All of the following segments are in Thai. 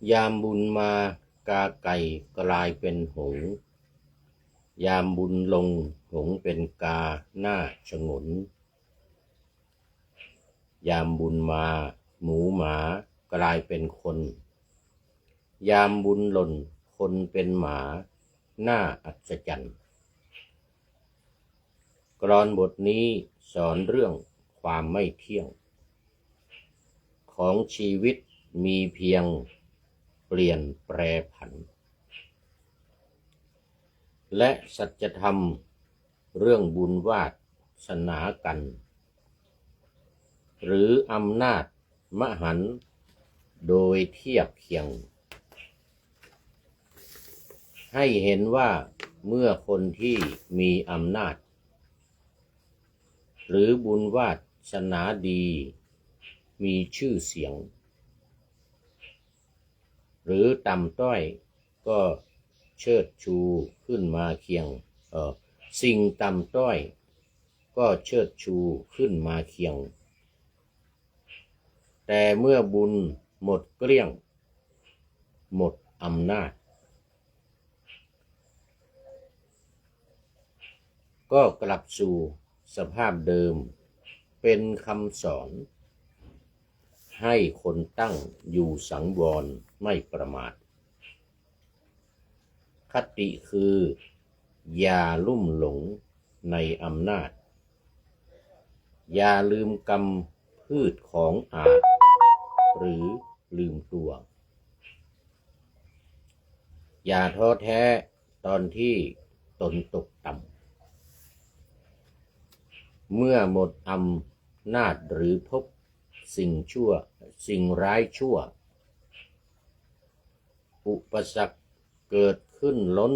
ยามบุญมากาไก่กลายเป็นหงส์ยามบุญลงหงส์เป็นกาหน้าฉงนยามบุญมาหมูหมากลายเป็นคนยามบุญหล่นคนเป็นหมาน่าอัศจรรย์กลอนบทนี้สอนเรื่องความไม่เที่ยงของชีวิตมีเพียงเปลี่ยนแปรผันและสัจธรรมเรื่องบุญวาสนากันหรืออำนาจมหันต์โดยเทียบเคียงให้เห็นว่าเมื่อคนที่มีอำนาจหรือบุญวาสนาดีมีชื่อเสียงหรือต่ำต้อยก็เชิดชูขึ้นมาเคียงสิ่งต่ำต้อยก็เชิดชูขึ้นมาเคียงแต่เมื่อบุญหมดเกลี้ยงหมดอำนาจก็กลับสู่สภาพเดิมเป็นคำสอนให้คนตั้งอยู่สังวรไม่ประมาทคติคืออย่าลุ่มหลงในอำนาจอย่าลืมกรรมพืชของอาจหรือลืมตัวอย่าท้อแท้ตอนที่ตนตกต่ำเมื่อหมดอำนาจหรือพบสิ่งร้ายชั่วอุปสรรคเกิดขึ้นล้น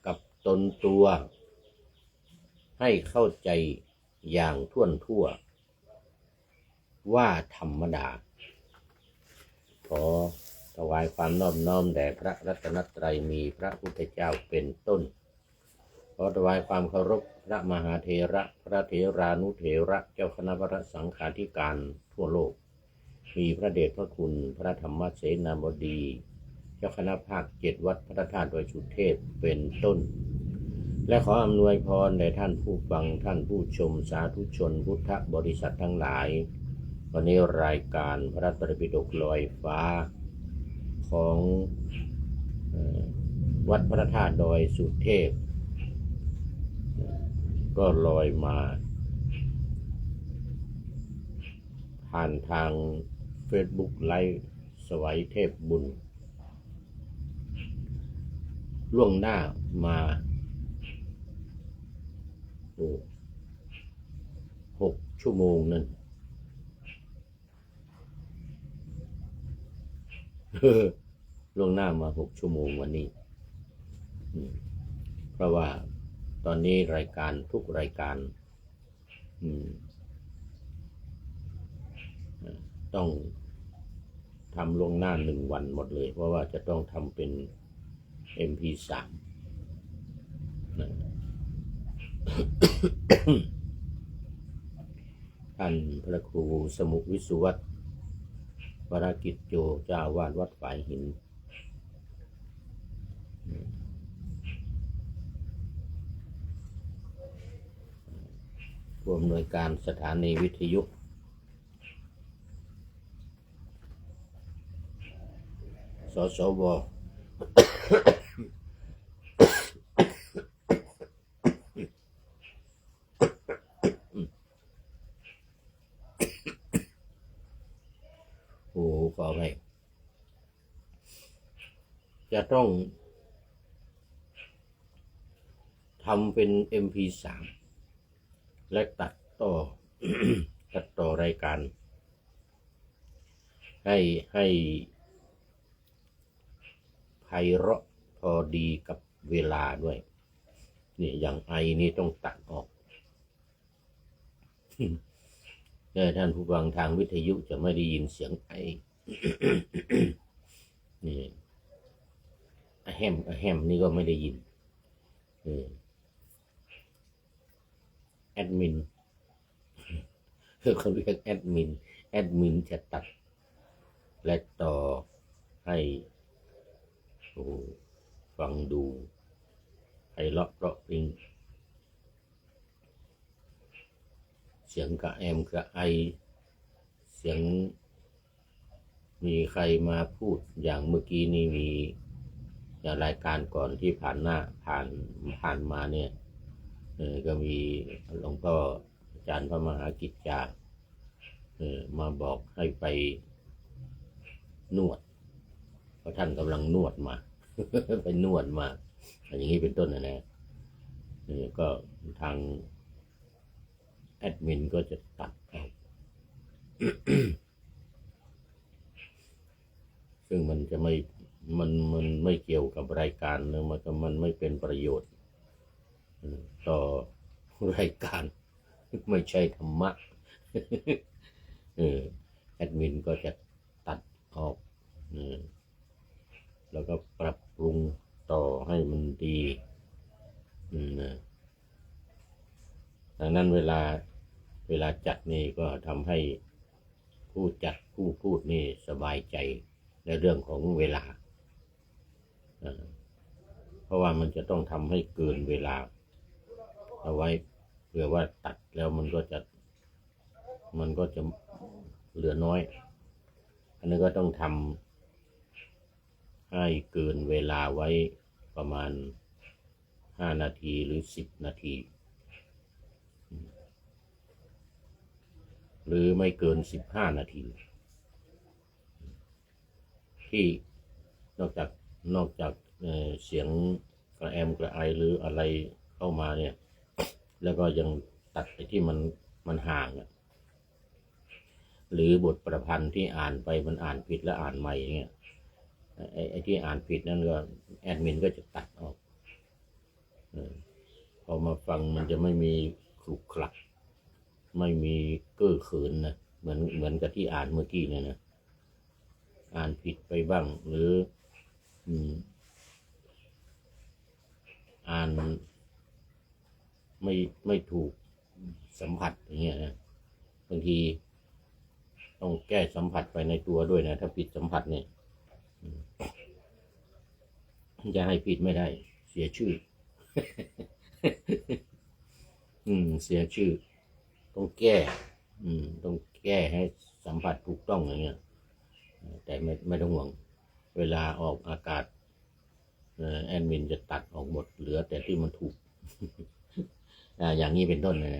กับตนตัวให้เข้าใจอย่างท่วนทั่วว่าธรรมดาขอถวายความนอบน้อมแด่พระรัตนตรัยมีพระพุทธเจ้าเป็นต้นขอถวายความเคารพพระมหาเถระพระเถรานุเถระเจ้าคณะพระสังฆาธิการทั่วโลกมีพระเดชพระคุณพระธรรมเสนาบดีเจ้าคณะภาค7วัดพระธาตุดอยสุเทพเป็นต้นและขออำนวยพรแด่ท่านผู้ฟังท่านผู้ชมสาธุชนพุทธบริษัททั้งหลายวันนี้รายการพระไตรปิฎกลอยฟ้าของวัดพระธาตุดอยสุเทพก็ลอยมาผ่านทาง Facebook ไลฟ์สวัยเทพบุญล่วงหน้ามา6 ชั่วโมงนั่นล่วงหน้ามา6 ชั่วโมงวันนี้เพราะว่าตอนนี้รายการทุกรายการต้องทำล่วงหน้า1 วันหมดเลยเพราะว่าจะต้องทำเป็น MP3 ท่านพระครูสมุวิสุวัตรวรกิจโจเจ้าวาดวัดฝายหินผู้อำนวยการสถานีวิทยุสสวขอไปจะต้องทำเป็น MP3 และตัดต่อรายการให้ไพเราะพอดีกับเวลาด้วยนี่อย่างไอนี่ต้องตัดออกท่านผู้ฟังทางวิทยุจะไม่ได้ยินเสียงไอนี่แฮมนี่ก็ไม่ได้ยินแอดมินเขาเรียกแอดมินจะตัดและต่อ ให้ฟังดูให้เลาะเพราะพริ้งเสียงกระแอมกระไอเสียงมีใครมาพูดอย่างเมื่อกี้นี่มีอย่างรายการก่อนที่ผ่านมาเนี่ยก็มีหลวงพ่ออาจารย์พระมหากิจจามาบอกให้ไปนวดเพราะท่านกำลังนวดมา ไปนวดมาอย่างนี้เป็นต้นนะก็ทางแอดมินก็จะตัดออก ซึ่งมันจะมันไม่เกี่ยวกับรายการนะมันไม่เป็นประโยชน์ต่อรายการ ไม่ใช่ธรรมะ แอดมินก็จะตัดออกแล้วก็ปรับปรุงต่อให้มันดีดังนั้นเวลาจัดนี่ก็ทำให้ผู้จัดผู้พูดนี่สบายใจในเรื่องของเวลาเพราะว่ามันจะต้องทำให้เกินเวลาเอาไว้เผื่อว่าตัดแล้วมันก็จะเหลือน้อยอันนี้ก็ต้องทำให้เกินเวลาไว้ประมาณ5 นาทีหรือ10 นาทีหรือไม่เกิน15 นาทีที่นอกจากเสียงกระแอมกระไอหรืออะไรเข้ามาเนี่ยแล้วก็ยังตัดไปที่มันห่างหรือบทประพันธ์ที่อ่านไปมันอ่านผิดและอ่านใหม่เงี้ยไอ้ที่อ่านผิดนั่นก็แอดมินก็จะตัดออกพอมาฟังมันจะไม่มีคลุกคลักไม่มีเก้อเขินนะเหมือนกับที่อ่านเมื่อกี้เนี่ยนะอ่านผิดไปบ้างหรืออ่านไม่ถูกสัมผัสอย่างเงี้ยนะบางทีต้องแก้สัมผัสไปในตัวด้วยนะถ้าผิดสัมผัสเนี่ยจะให้ผิดไม่ได้เสียชื่อ เสียชื่อต้องแก้ต้องแก้ให้สัมผัสถูกต้องอย่างเงี้ยแต่ไม่ต้องห่วงเวลาออกอากาศแอดมินจะตัดออกหมดเหลือแต่ที่มันถูก อย่างนี้เป็นต้นนะ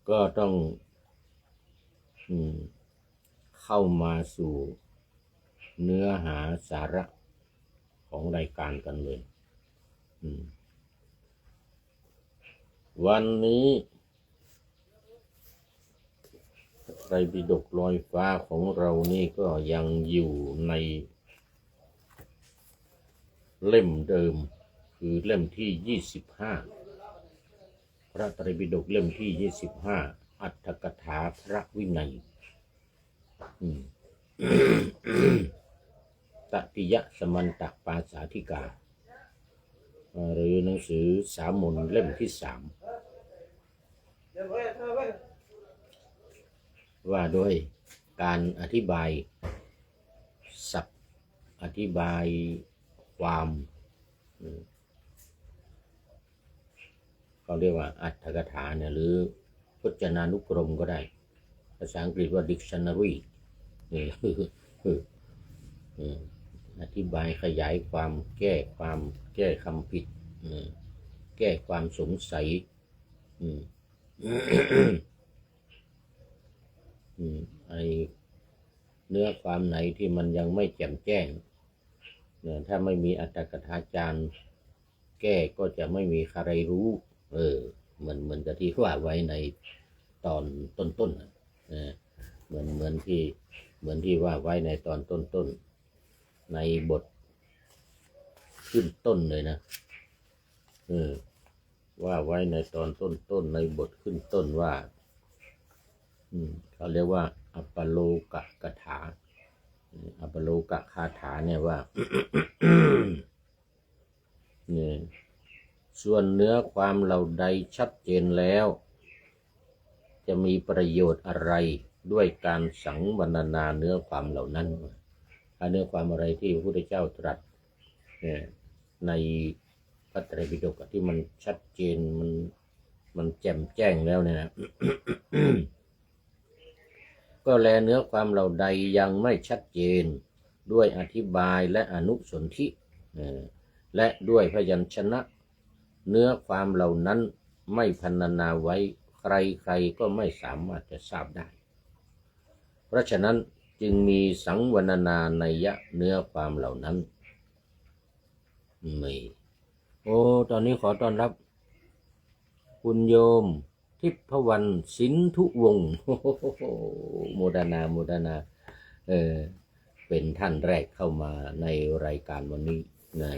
ก็ต้องเข้ามาสู่เนื้อหาสาระของรายการกันเลยวันนี้ไตรปิฎกลอยฟ้าของเรานี่ก็ยังอยู่ในเล่มเดิมคือเล่มที่25พระไตรปิฎกเล่มที่25อรรถกถาพระวินัยตติยสมันตปาสาธิกาหรือหนังสือสามนเล่มที่3ว่าด้วยการอธิบายศัพท์อธิบายความเขาเรียกว่าอรรถกถาเนี่ยหรือพจนานุกรมก็ได้ภาษาอังกฤษว่า dictionary อธิบายขยายความแก้คำผิดแก้ความสงสัยไอเนื้อความไหนที่มันยังไม่แจ่มแจ้งถ้าไม่มีอรรถกถาจารย์แก้ก็จะไม่มีใครรู้เหมือนกับที่ว่าไว้ในตอนต้นเหมือนที่ว่าไว้ในตอนต้นในบทขึ้นต้นเลยนะว่าไว้ในตอนต้นในบทขึ้นต้นว่าเขาเรียกว่าอัปปโลกกถาอัปปโลกคาถาเนี่ยว่าเนี่ย ส่วนเนื้อความเหล่าใดชัดเจนแล้วจะมีประโยชน์อะไรด้วยการสังวรรณนาเนื้อความเหล่านั้นเนื้อความอะไรที่พระพุทธเจ้าตรัสในพระไตรปิฎกที่มันชัดเจนมันแจ่มแจ้งแล้วเนี่ยนะ ก็แลเนื้อความเหล่าใดยังไม่ชัดเจนด้วยอธิบายและอนุสนธิและด้วยพยัญชนะเนื้อความเหล่านั้นไม่พรรณนาไว้ใครๆก็ไม่สามารถจะทราบได้เพราะฉะนั้นจึงมีสังวรรณนานัยยะเนื้อความเหล่านั้นมีตอนนี้ขอต้อนรับคุณโยมทิพวรรณสินธุวงศ์โมดนาเป็นท่านแรกเข้ามาในรายการวันนี้นะ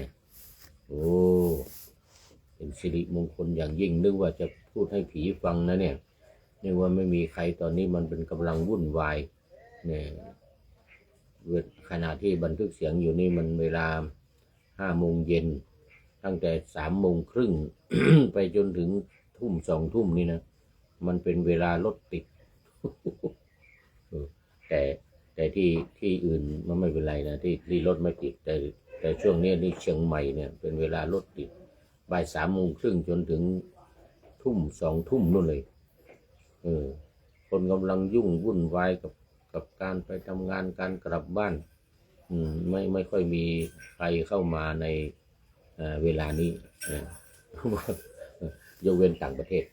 เป็นสิริมงคลอย่างยิ่งนึกว่าจะพูดให้ผีฟังนะเนี่ยนึกว่าไม่มีใครตอนนี้มันเป็นกำลังวุ่นวายเนี่ยขณะที่บันทึกเสียงอยู่นี่มันเวลา5 โมงเย็นตั้งแต่3 โมงครึ่ง ไปจนถึงทุ่ม2 ทุ่มนี่นะมันเป็นเวลารถติด แต่ที่อื่นมันไม่เป็นไรนะที่รถไม่ติดแต่ช่วงนี้นี่เชียงใหม่เนี่ยเป็นเวลารถติดบ่าย3 โมงครึ่งจนถึงทุ่ม2 ทุ่มนู่นเลยคนกำลังยุ่งวุ่นวายกับการไปทำงานการกลับบ้านไม่ค่อยมีใครเข้ามาในเวลานี้ยกเว้นต่างประเทศ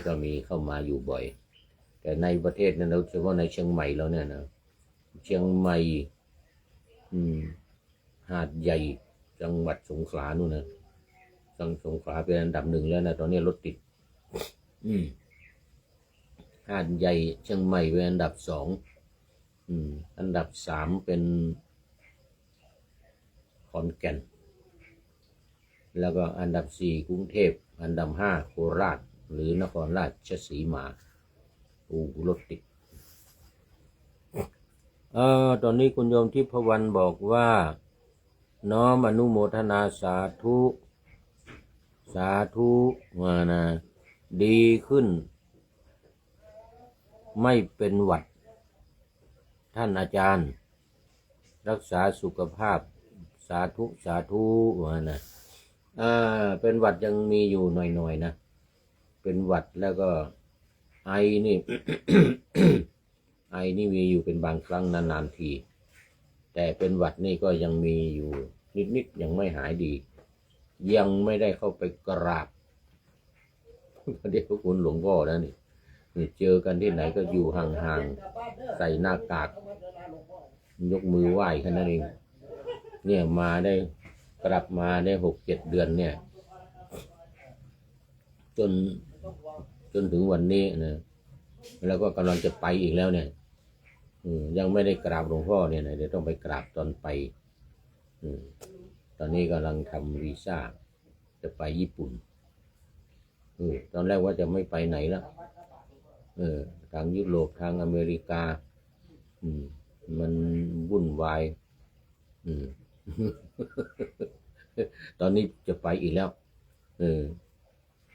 ก็มีเข้ามาอยู่บ่อยแต่ในประเทศนั้นเราเฉพาะในเชียงใหม่แล้วเนี่ยนะเชียงใหม่หาดใหญ่จังหวัดสงขลานู่นนะสงขลาเป็นอันดับ 1แล้วนะตอนนี้รถติดหาดใหญ่เชียงใหม่เป็นอันดับ 2อันดับ 3เป็นขอนแก่นแล้วก็อันดับ 4กรุงเทพอันดับ 5โคราชหรือนครราชสีมารถติดตอนนี้คุณโยมทิพวรรณบอกว่าน้อมอนุโมทนาสาธุว่านะดีขึ้นไม่เป็นหวัดท่านอาจารย์รักษาสุขภาพสาธุว่านะเป็นหวัดยังมีอยู่หน่อยๆนะเป็นหวัดแล้วก็ไอนี่ ไอนี่มีอยู่เป็นบางครั้งนานๆทีแต่เป็นหวัดนี่ก็ยังมีอยู่นิดยังไม่หายดียังไม่ได้เข้าไปกราบเดี๋ยวคุณหลวงพ่อนะนี่เจอกันที่ไหนก็อยู่ห่างๆใส่หน้ากากยกมือไหว้แค่นั้นเองเนี่ยมาได้กลับมาได้6-7 เดือนเนี่ยจนถึงวันนี้นะแล้วก็กำลังจะไปอีกแล้วเนี่ยยังไม่ได้กราบหลวงพ่อเนี่ยนะเดี๋ยวต้องไปกราบตอนไปตอนนี้กำลังทำวีซ่าจะไปญี่ปุ่นตอนแรกว่าจะไม่ไปไหนแล้วทางยุโรปทางอเมริกามันวุ่นวายตอนนี้จะไปอีกแล้ว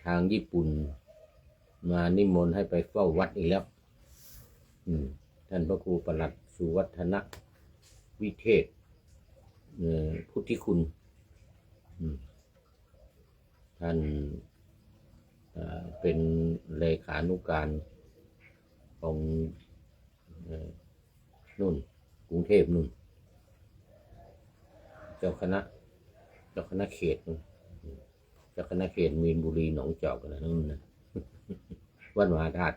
ทางญี่ปุ่นมานิมนต์ให้ไปเฝ้าวัดอีกแล้วท่านพระครูประหลัดสุวัฒนวิเทศพุทธิคุณท่านเป็นเลขานุการของนู่นกรุงเทพนู่นเจ้าคณะเขตนู่นเจ้าคณะเขตมีนบุรีหนองจอกอะไรนั่นนะวัดมหาธาตุ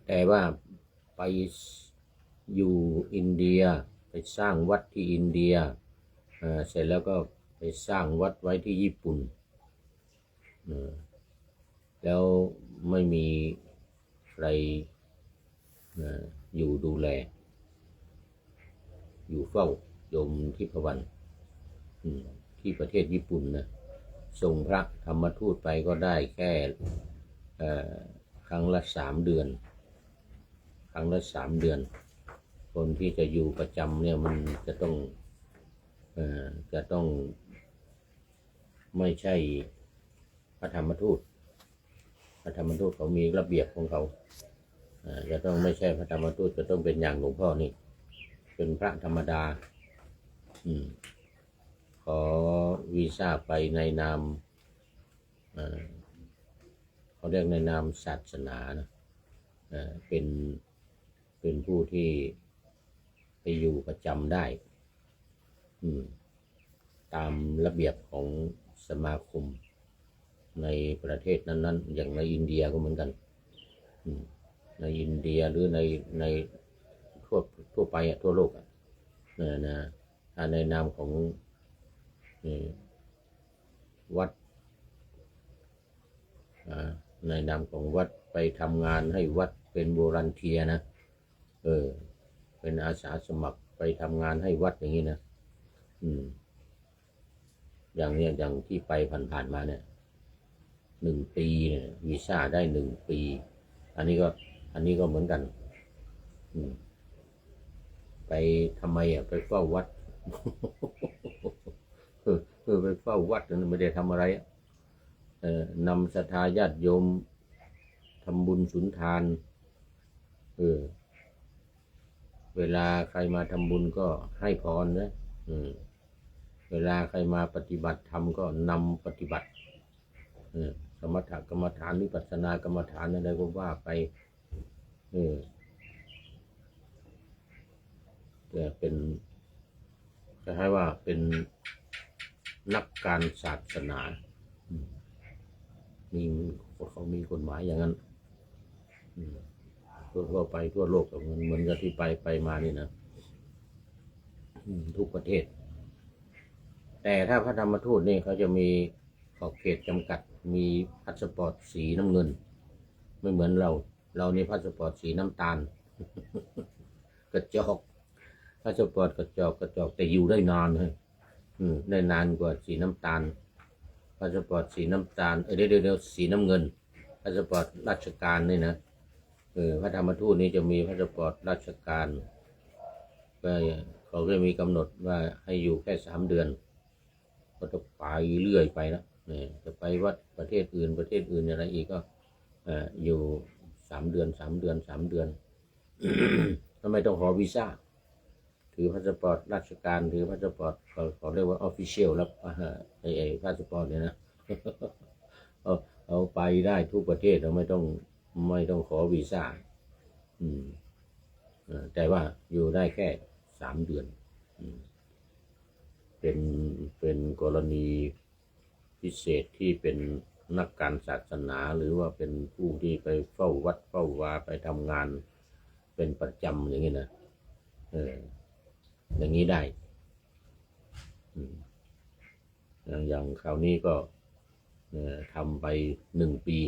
แต่ว่าไปอยู่อินเดียไปสร้างวัดที่อินเดียเสร็จแล้วก็ไปสร้างวัดไว้ที่ญี่ปุ่นแล้วไม่มีใครอยู่ดูแลอยู่เฝ้าโยมทิพวรรณที่ประเทศญี่ปุ่นนะส่งพระธรรมทูตไปก็ได้แค่ครั้งละ3 เดือนคนที่จะอยู่ประจำเนี่ยมันจะต้อง ไม่ใช่พระธรรมทูตพระธรรมทูตเขามีระเบียบของเขาจะต้องไม่ใช่พระธรรมทูตจะต้องเป็นอย่างหลวงพ่อนี่เป็นพระธรรมดาขอวีซ่าไปในนามเขาเรียกในนามศาสนานะเป็นผู้ที่ไปอยู่ประจำได้ตามระเบียบของสมาคมในประเทศนั้นๆอย่างในอินเดียก็เหมือนกันในอินเดียหรือในทั่วไปทั่วโลกนะถ้าในนามของวัดในนามของวัดไปทำงานให้วัดเป็นวอลันเทียนะเป็นอาสาสมัครไปทำงานให้วัดอย่างนี้นะอย่างนี้อย่างที่ไปผ่านๆมาเนี่ย1 ปีเนี่ยวีซ่าได้1 ปีอันนี้ก็เหมือนกันไปทำไมไปเฝ้าวัดไปเฝ้าวัดนั่นไม่ได้ทำอะไรนำศรัทธาญาติโยมทำบุญสุนทานเวลาใครมาทำบุญก็ให้พรนะเวลาใครมาปฏิบัติธรรมก็นำปฏิบัติสมถกรรมฐานวิปัสสนากรรมฐานอะไรก็ว่าไปแต่เป็นคล้ายๆว่าเป็นนักการศาสนาเขามีกฎหมายอย่างนั้นทั่วไปทั่วโลกเหมือนกับที่ไปมานี่นะทุกประเทศแต่ถ้าพระธรรมทูตนี่เขาจะมีขอบเขตจำกัดมีพาสปอร์ตสีน้ำเงินไม่เหมือนเรานี่พาสปอร์ตสีน้ำตาลกระจอกพาสปอร์ตกระจอกแต่อยู่ได้นานเลยได้นานกว่าสีน้ำตาลพาสปอร์ตสีน้ำตาลเดี๋ยวสีน้ำเงินพาสปอร์ตราชการนี่นะพระธรรมทูตนี่จะมีพาสปอร์ตราชการเขาก็มีกำหนดว่าให้อยู่แค่3 เดือนก็จะไปเรื่อยไปนะจะไปวัดประเทศอื่นอะไรอีกก็อยู่3 เดือนทำไมต้องขอวีซ่าถือพาสปอร์ตราชการถือพาสปอร์ตเขาเรียกว่าออฟฟิเชียลแล้วไอ้พาสปอร์ตเนี่ยนะ เอาไปได้ทุกประเทศเราไม่ต้องขอวีซ่าแต่ว่าอยู่ได้แค่3 เดือนเป็นกรณีพิเศษที่เป็นนักการศาสนาหรือว่าเป็นผู้ที่ไปเฝ้าวัดเฝ้าวาไปทำงานเป็นประจำอย่างนี้นะอย่างนี้ได้อย่างคราวนี้ก็ทำไป1 ปี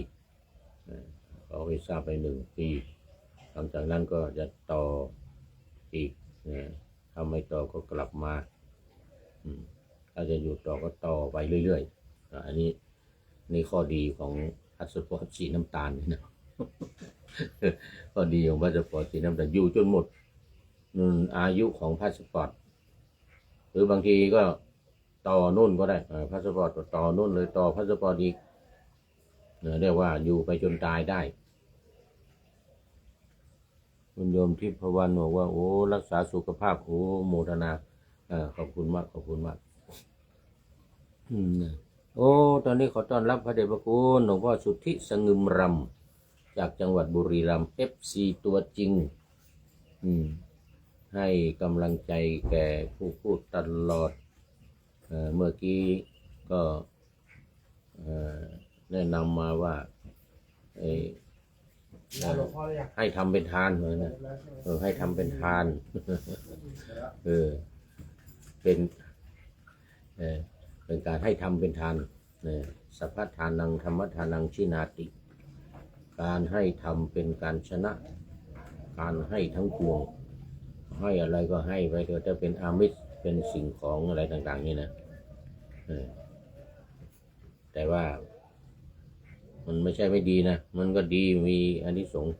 เขาวีซ่าไป1 ปีหลังจากนั้นก็จะต่ออีกถ้าไม่ต่อก็กลับมาถ้าจะอยู่ต่อก็ต่อไปเรื่อยๆอันนี้นี่ข้อดีของพาสปอร์ตสีน้ำตาลนะ ข้อดีของพาสปอร์ตสีน้ำตาลอยู่จนหมดอายุของพาสปอร์ตหรือบางทีก็ต่อนู่นก็ได้พาสปอร์ตต่อนู่นเลยต่อพาสปอร์ตอีกเรียกว่าอยู่ไปจนตายได้คุณโยมทิพวรรณบอกว่าโอ้รักษาสุขภาพโอ้โมทนาขอบคุณมากโอ้ตอนนี้ขอต้อนรับพระเดชพระคุณหลวงพ่อสุทธิสงึมรำจากจังหวัดบุรีรัมย์ FC ตัวจริงให้กำลังใจแก่ผู้พูดตลอดเมื่อกี้ก็แนะนำมาว่าให้ทำเป็นทานเลยนะให้ทำเป็นทานเป็นการให้ทำเป็นทานสัพพทานังธรรมทานังชินาติการให้ทำเป็นการชนะการให้ทั้งปวงให้อะไรก็ให้ไปเถอะถ้าเป็นอามิสเป็นสิ่งของอะไรต่างๆนี่นะแต่ว่ามันไม่ใช่ไม่ดีนะมันก็ดีมีอานิสงส์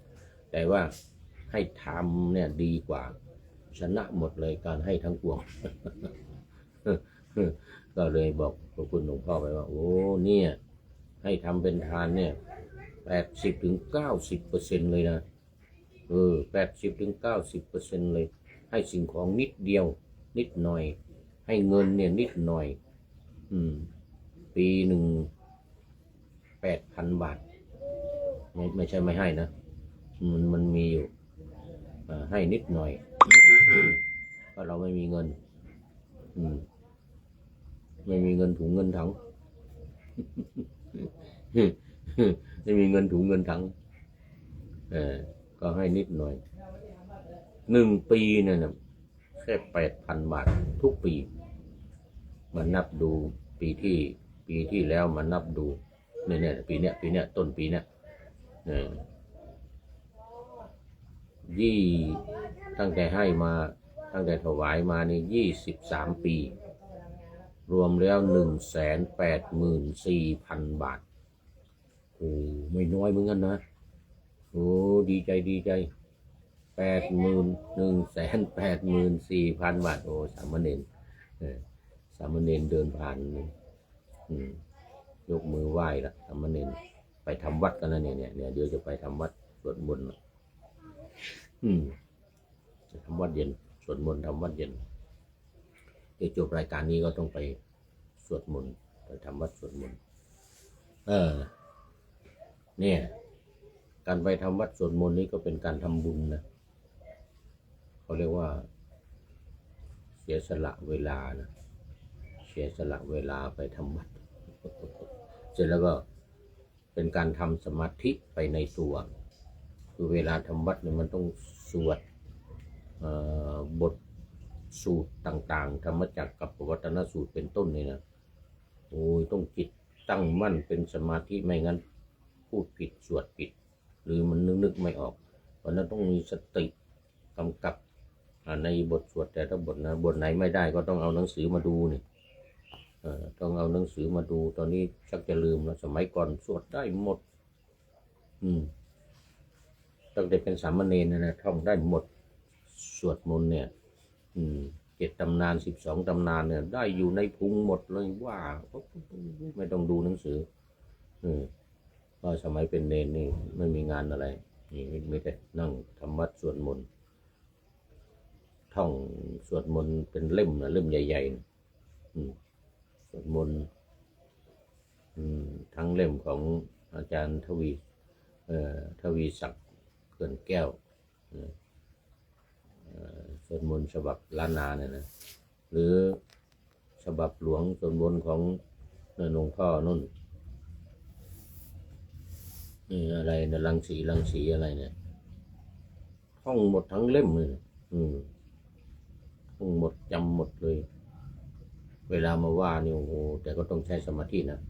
แต่ว่าให้ทำเนี่ยดีกว่าชนะหมดเลยการให้ทั้งปวง ก็เลยบอก ก็คุณหลวงพ่อไปว่าโอ้เนี่ยให้ทำเป็นทานเนี่ย80-90%เลยนะ80-90%เลยให้สิ่งของนิดเดียวนิดหน่อยให้เงินเนี่ยนิดหน่อยปีหนึ่ง8,000 บาทไม่ใช่ไม่ให้นะมันมีอยู่ให้นิดหน่อยเพราะเราไม่มีเงินไม่มีเงินถุงเงินถัง ไม่มีเงินถุงเงินถังก็ให้นิดหน่อย1 ปีเนี่ยนะแค่ 8,000 บาททุกปีมานับดูปีที่แล้วมานับดูเนี่ยปีเนี้ยต้นปีเนี้ยตั้งแต่ให้มาตั้งแต่ถวายมานี่23 ปีรวมแล้ว184,000 บาทโอ้ไม่น้อยเหมือนกันนะโอ้ดีใจ184,000 บาทโอ้สามเณรเดินผ่านยกมือไหว้ละสามเณรไปทำวัดกันแล้วเนี่ยเดี๋ยวจะไปทำวัดสวดมนต์จะทำวัดเย็นสวดมนต์ทำวัดเย็นเดี๋ยวจบรายการนี้ก็ต้องไปสวดมนต์ไปทำวัดสวดมนต์เนี่ยการไปทำวัดสวดมนต์นี้ก็เป็นการทำบุญนะเขาเรียกว่าเสียสละเวลานะเสียสละเวลาไปทำวัดเสร็จแล้วก็เป็นการทำสมาธิไปในตัวคือเวลาทำวัดเนี่ยมันต้องสวดบทสูตรต่างๆธรรมจักรกับปวัตตนสูตรเป็นต้นเนี่ยนะโอ้ยต้องจิตตั้งมั่นเป็นสมาธิไม่งั้นพูดผิดสวดผิดหรือมันนึกไม่ออกเพราะนั้นต้องมีสติกำกับในบทสวดแต่ถ้าบทไหนไม่ได้ก็ต้องเอาหนังสือมาดูนี่ต้องเอาหนังสือมาดูตอนนี้ชักจะลืมแล้วสมัยก่อนสวดได้หมดตั้งแต่เป็นสามเณรนะท่องได้หมดสวดมนต์เนี่ย7 ตำนาน12 ตำนานเนี่ยได้อยู่ในพุงหมดเลยว่าไม่ต้องดูหนังสือก็สมัยเป็นเนรนี่ไม่มีงานอะไรนี่ไม่แต่นั่งทำวัดสวดมนต์ท่องสวดมนต์เป็นเล่มนะเล่มใหญ่ๆสวดมนต์ทั้งเล่มของอาจารย์ทวีศักดิ์เขื่อนแก้วสวดมนต์ฉบับล้านนาเนี่ยนะหรือฉบับหลวงสวดมนต์ของหลวงพ่อนุ่นอะไรนะรังสีอะไรเนี่ยท่องหมดทั้งเล่มเลยท่องหมดจำหมดเลยเวลามาว่านี่โอ้โหแต่ก็ต้องใช้สมาธินะ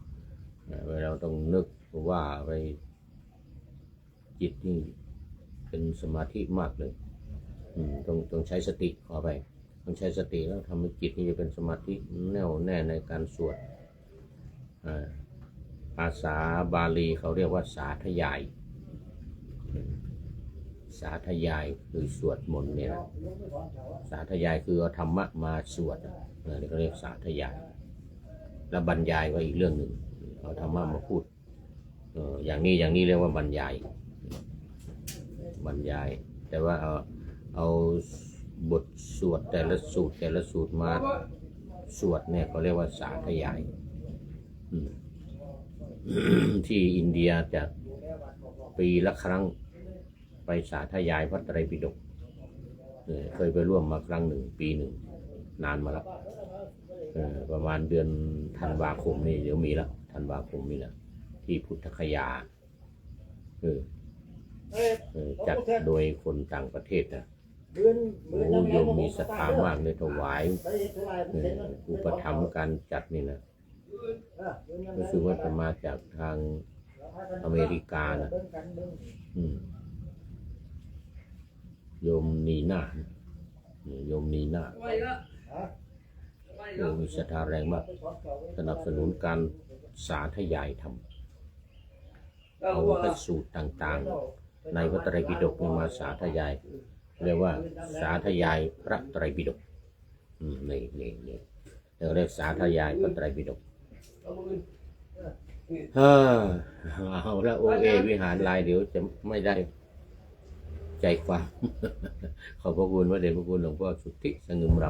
เวลาต้องนึกว่าไปจิตนี่เป็นสมาธิมากเลยต้องใช้สติขอไปต้องใช้สติแล้วทำให้จิตนี่จะเป็นสมาธิแน่วแน่ในการสวดภาษาบาลีเขาเรียกว่าสาธยายคือสวดมนต์เนี่ยสาธยายคือเอาธรรมะมาสวดนี่เขาเรียกสาธยายแล้วบรรยายก็อีกเรื่องหนึ่งเอาธรรมะมาพูดอย่างนี้เรียกว่าบรรยายแต่ว่าเอาบทสวดแต่ละสูตรมาสวดเนี่ยเขาเรียกว่าสาธยายที่อินเดียจะปีละครั้งไปสาธยายพระไตรปิฎกเคยไปร่วมมาครั้งหนึ่งปีหนึ่งนานมาแล้วประมาณเดือนธันวาคมนี่เดี๋ยวมีแล้วธันวาคมนี่แหละที่พุทธคยาจัดโดยคนต่างประเทศนะโอ้โยมมีศรัทธามากเลยถวายอุปถัมภ์การจัดนี่นะรู้สึกว่าจะมาจากทางอเมริกานะโยมนีน่ามีศรัทธาแรงมากสนับสนุนการสาธยายธรรมเอาพระสูตรต่างๆในพระไตรปิฎกมาสาธยายเรียกว่าสาธยายพระไตรปิฎกนี่เราเรียกสาธยายพระไตรปิฎก เออเอาละโอเอวิหารลายเดี๋ยวจะไม่ได้ใจความ ขอบพระคุณพระเดชพระคุณหลวงพ่อสุทธิสงึมร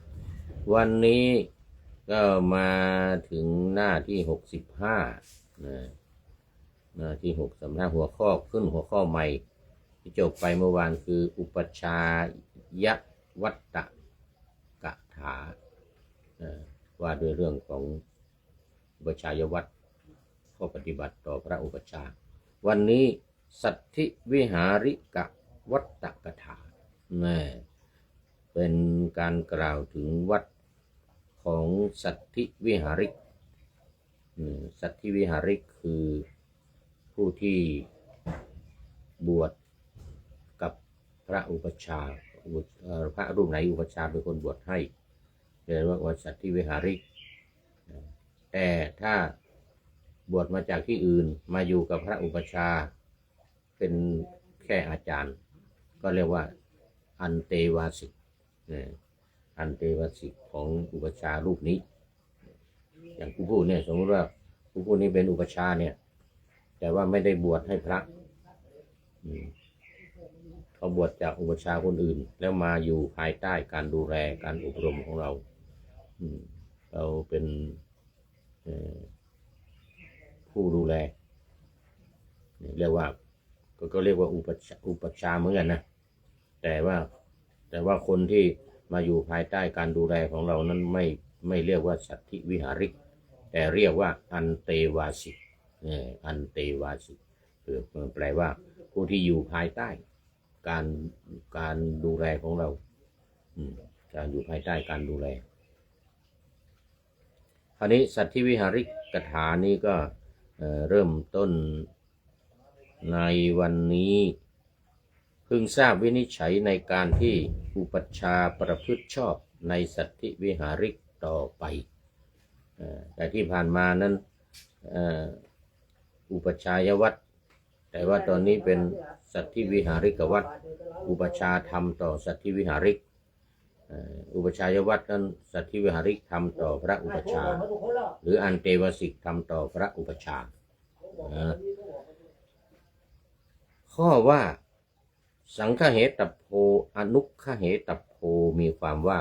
ำวันนี้ก็มาถึงหน้าที่65นะหน้าที่6สำนักหัวข้อขึ้นหัวข้อใหม่ที่จบไปเมื่อวานคืออุปชายวัตตกถาว่าด้วยเรื่องของอุปชายวัตรข้อปฏิบัติต่อพระอุปชาวันนี้สัทธิวิหาริกวัตตกถาเป็นการกล่าวถึงวัดของสัทธิวิหาริกสัทธิวิหาริกคือผู้ที่บวชกับพระอุปชาพระรูปไหนอุปชาเป็นคนบวชให้เรียกว่าสัทธิวิหาริกแต่ถ้าบวชมาจากที่อื่นมาอยู่กับพระอุปชาเป็นแค่อาจารย์ก็เรียกว่าอันเตวาสิกอันเตวาสิกของอุปชารูปนี้อย่างผู้พูดเนี่ยสมมติว่าผู้พูดนี้เป็นอุปชาเนี่ยแต่ว่าไม่ได้บวชให้พระเขาบวชจากอุปชาคนอื่นแล้วมาอยู่ภายใต้การดูแลการอบรมของเราเราเป็นผู้ดูแลเรียกว่าก็เรียกว่าอุปชาเหมือนกันนะแต่ว่าคนที่มาอยู่ภายใต้การดูแลของเรานั้นไม่เรียกว่าสัทธิวิหาริกแต่เรียกว่าอันเตวาสิกอันเตวาสิกคือแปลว่าผู้ที่อยู่ภายใต้การดูแลของเราการอยู่ภายใต้การดูแลคราวนี้สัทธิวิหาริกกถานี้ก็เริ่มต้นในวันนี้พึงทราบวินิจฉัยในการที่อุปัชฌาย์ประพฤติชอบในสัทธิวิหาริกต่อไปแต่ที่ผ่านมานั้นอุปัชฌายวัตรแต่ว่าตอนนี้เป็นสัทธิวิหาริกวัตรอุปัชฌาย์ทำต่อสัทธิวิหาริกอุปชายวัตรนั้นสัทธิวิหาริกทำต่อพระอุปชาหรืออันเตวสิกทำต่อพระอุปชาข้อว่าสังฆเหตโพอนุฆเหตโพมีความว่า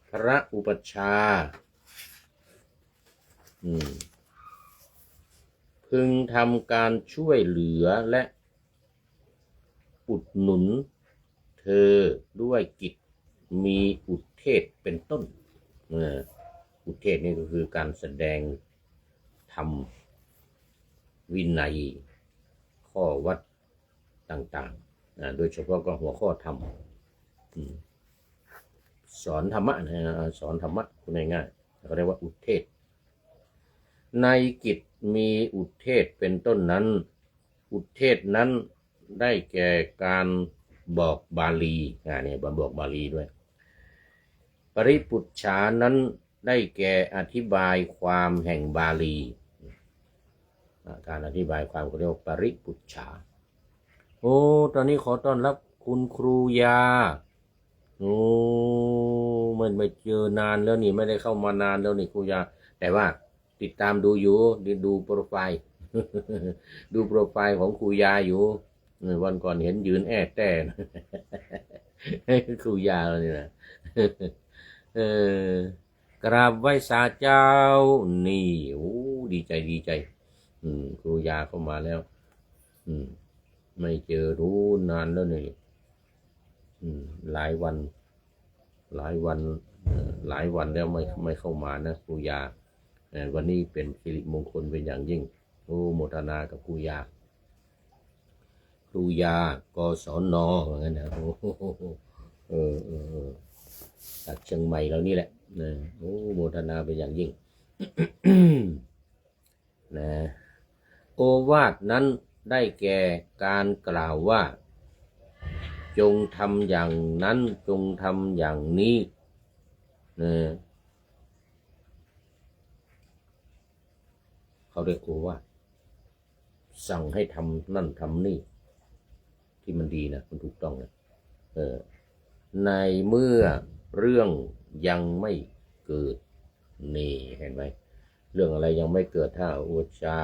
พระอุปชาพึงทำการช่วยเหลือและอุดหนุนเธอด้วยกิจมีอุเทศเป็นต้นอุเทศนี่ก็คือการแสดงธรรมวินัยข้อวัดต่างๆโดยเฉพาะก็หัวข้อธรรมสอนธรรมะสอนธรรมะคุณง่ายๆเขาเรียกว่าอุเทศในกิจมีอุเทศเป็นต้นนั้นอุเทศนั้นได้แก่การบอกบาลีเนี่ยบอกบาลีด้วยปริปุจฉานั้นได้แก่อธิบายความแห่งบาลีการอธิบายความเขาเรียกว่าปริปุจฉาตอนนี้ขอต้อนรับคุณครูยามันไม่เจอนานแล้วนี่ไม่ได้เข้ามานานแล้วนี่ครูยาแต่ว่าติดตามดูอยู่ดูโปรไฟล์ ดูโปรไฟล์ของครูยาอยู่วันก่อนเห็นยืนแอบแต่ครูยาแล้วนี่นะกราบไหว้สาเจ้านี่ดีใจครูยาเข้ามาแล้วไม่เจอรู้นานแล้วนี่หลายวันแล้วไม่เข้ามานะครูยาวันนี้เป็นสิริมงคลเป็นอย่างยิ่งโมทนากับครูยากศนอย่างนั้นนะจากเชียงใหม่เรานี่แหละโมทนาเป็นอย่างยิ่ง นะโอวาทนั้นได้แก่การกล่าวว่าจงทำอย่างนั้นจงทำอย่างนี้เขาเรียกโอวาทสั่งให้ทำนั่นทำนี่ที่มันดีนะมันถูกต้องนะในเมื่อเรื่องยังไม่เกิด นี่เห็นไหมเรื่องอะไรยังไม่เกิดถ้าอุชา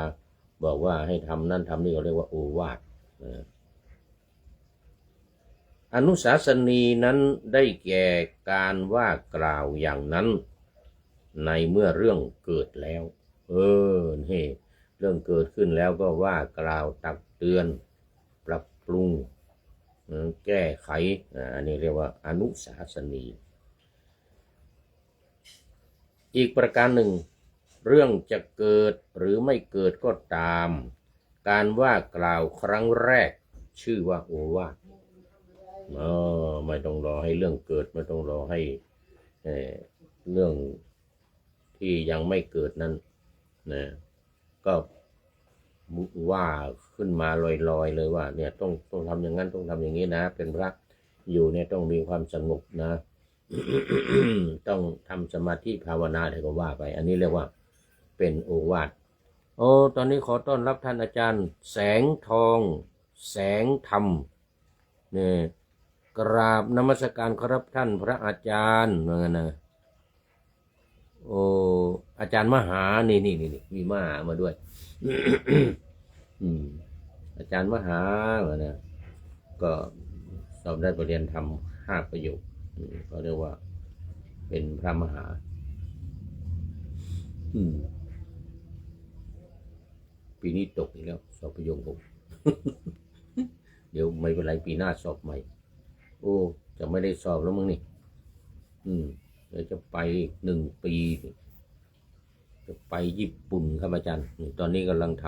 บอกว่าให้ทำนั่นทำนี่เขาเรียกว่าโอวาทอนุสาสนีนั้นได้แก่การว่ากล่าวอย่างนั้นในเมื่อเรื่องเกิดแล้วนี่เรื่องเกิดขึ้นแล้วก็ว่ากล่าวตักเตือนปรับปรุงแก้ไขอันนี้เรียกว่าอนุสาสนีอีกประการหนึ่งเรื่องจะเกิดหรือไม่เกิดก็ตามการว่ากล่าวครั้งแรกชื่อว่าโอวาทไม่ต้องรอให้เรื่องเกิดไม่ต้องรอให้เรื่องที่ยังไม่เกิดนั้นนะก็ว่าขึ้นมาลอยๆเลยว่าเนี่ยต้องทำอย่างนั้นต้องทำอย่างนี้นะเป็นพระอยู่เนี่ยต้องมีความสงบนะ ต้องทำสมาธิภาวนาอะไรก็ว่าไปอันนี้เรียกว่าเป็นโอวาทตอนนี้ขอต้อนรับท่านอาจารย์แสงทองแสงธรรมเนี่ยกราบนมัสการครับท่านพระอาจารย์ว่างั้นนะอาจารย์มหานี่มีมหามาด้วย อาจารย์มหาเนี่ยก็สอบได้ประเรียนธรรม5 ประโยคเขาเรียกว่าเป็นพระมหาปีนี้ตกอีกแล้วสอบประโยคผมเดี๋ยวไม่เป็นไรปีหน้าสอบใหม่จะไม่ได้สอบแล้วมึงนี่เดี๋ยวจะไป1 ปีจะไปญี่ปุ่นครับอาจารย์ตอนนี้กำลังท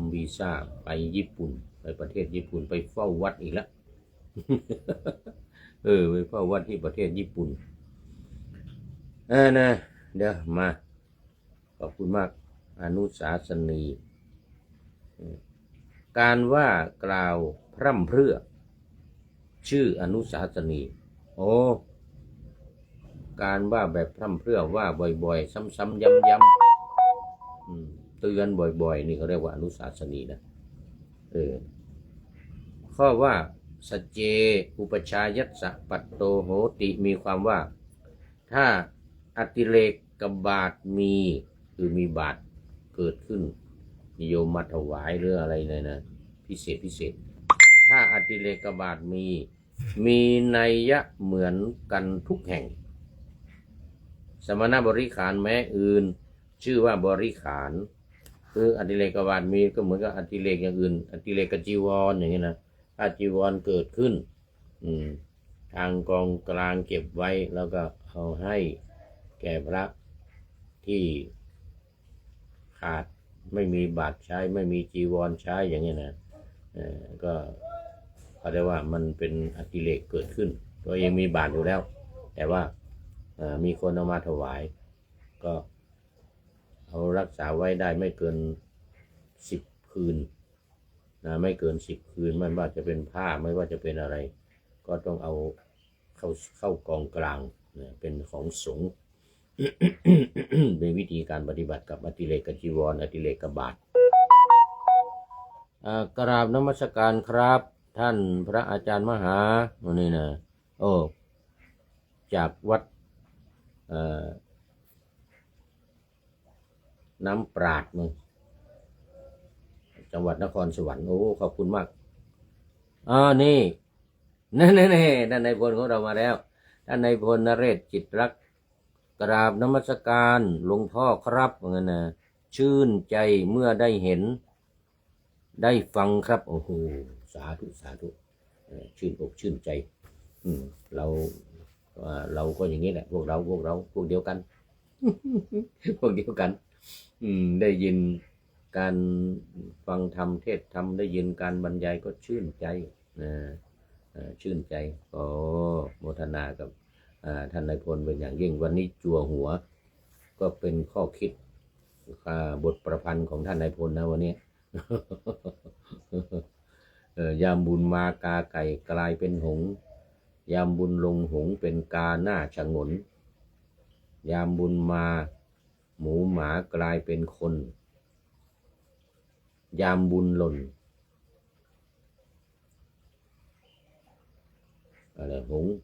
ำวีซ่าไปญี่ปุ่นไปประเทศญี่ปุ่นไปเฝ้าวัดอีกแล้ว ไปเฝ้าวัดที่ประเทศญี่ปุ่นนะเดี๋ยวมาขอบคุณมากอนุสาสนีการว่ากล่าวพร่ำเพรื่อชื่ออนุสาสนีการว่าแบบพร่ำเพรื่อว่าบ่อยๆซ้ำๆย้ำๆเตือนบ่อยๆนี่เขาเรียกว่าอนุสาสนีนะข้อว่าสัจเจอุปชายัสสะปัตโตโหติมีความว่าถ้าอติเรกบาทมีคือมีบาทเกิดขึ้นนิยมมาถวายหรืออะไรเนี่ยนะพิเศษถ้าอติเรกบาทมีนัยยะเหมือนกันทุกแห่งสมณบริขารแม้อื่นชื่อว่าบริขารคืออติเรกบาทมีก็เหมือนกับอติเรกอย่างอื่นอติเรกจีวรอย่างนี้นะถ้าจีวรเกิดขึ้นทางกองกลางเก็บไว้แล้วก็เอาให้แก่พระที่ขาดไม่มีบาตรใช้ไม่มีจีวรใช้อย่างนี้นะก็เขาเรียกว่ามันเป็นอติเรกเกิดขึ้นตัวเองมีบาตรอยู่แล้วแต่ว่ามีคนเอามาถวายก็เอารักษาไว้ได้ไม่เกิน10 คืนไม่เกิน10 คืนไม่ว่าจะเป็นผ้าไม่ว่าจะเป็นอะไรก็ต้องเอาเข้ากองกลางเป็นของสงฆ์ เป็นวิธีการปฏิบัติกับอติเรกจีวรอติเรกบาทกราบนมัสการครับท่านพระอาจารย์มหาวันนี้นะจากวัดน้ำปราดมึงจังหวัดนครสวรรค์ขอบคุณมากนี่นั่นท่านนายพลของเรามาแล้วท่านนายพลนเรศจิตรักกราบนมัสการหลวงพ่อครับว่างั้นนะชื่นใจเมื่อได้เห็นได้ฟังครับโอ้โหสาธุชื่นอกชื่นใจเราก็อย่างนี้แหละพวกเราพวกเดียวกัน พวกเดียวกันได้ยินการฟังธรรมเทศธรรมได้ยินการบรรยายก็ชื่นใจชื่นใจโมทนากับท่านนายพลเป็นอย่างยิ่งวันนี้จั่วหัวก็เป็นข้อคิดบทประพันธ์ของท่านนายพลนะวันนี้ ยามบุญมากาไก่กลายเป็นหงส์ยามบุญลงหงส์เป็นกาหน้าฉงนยามบุญมาหมูหมากลายเป็นคนยามบุญหล่นอะไรหงส์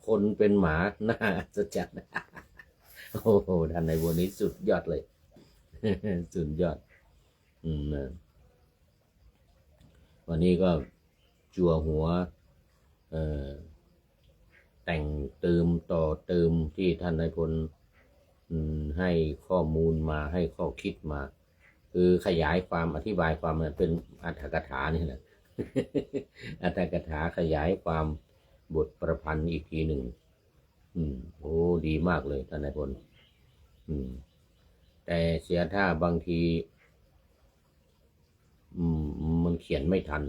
คนเป็นหมาน่าอัศจรรย์โอ้โหท่านในวันนี้สุดยอดเลย สุดยอดนะวันนี้ก็จั่วหัวแต่งเติมต่อเติมที่ท่านนายพลให้ข้อมูลมาให้ข้อคิดมาคือขยายความอธิบายความเป็นอรรถกถานี่แหละ อรรถกถาขยายความบทประพันธ์อีกทีหนึ่งโอ้ดีมากเลยท่านนายพลแต่เสียถ้าบางทีมันเขียนไม่ทัน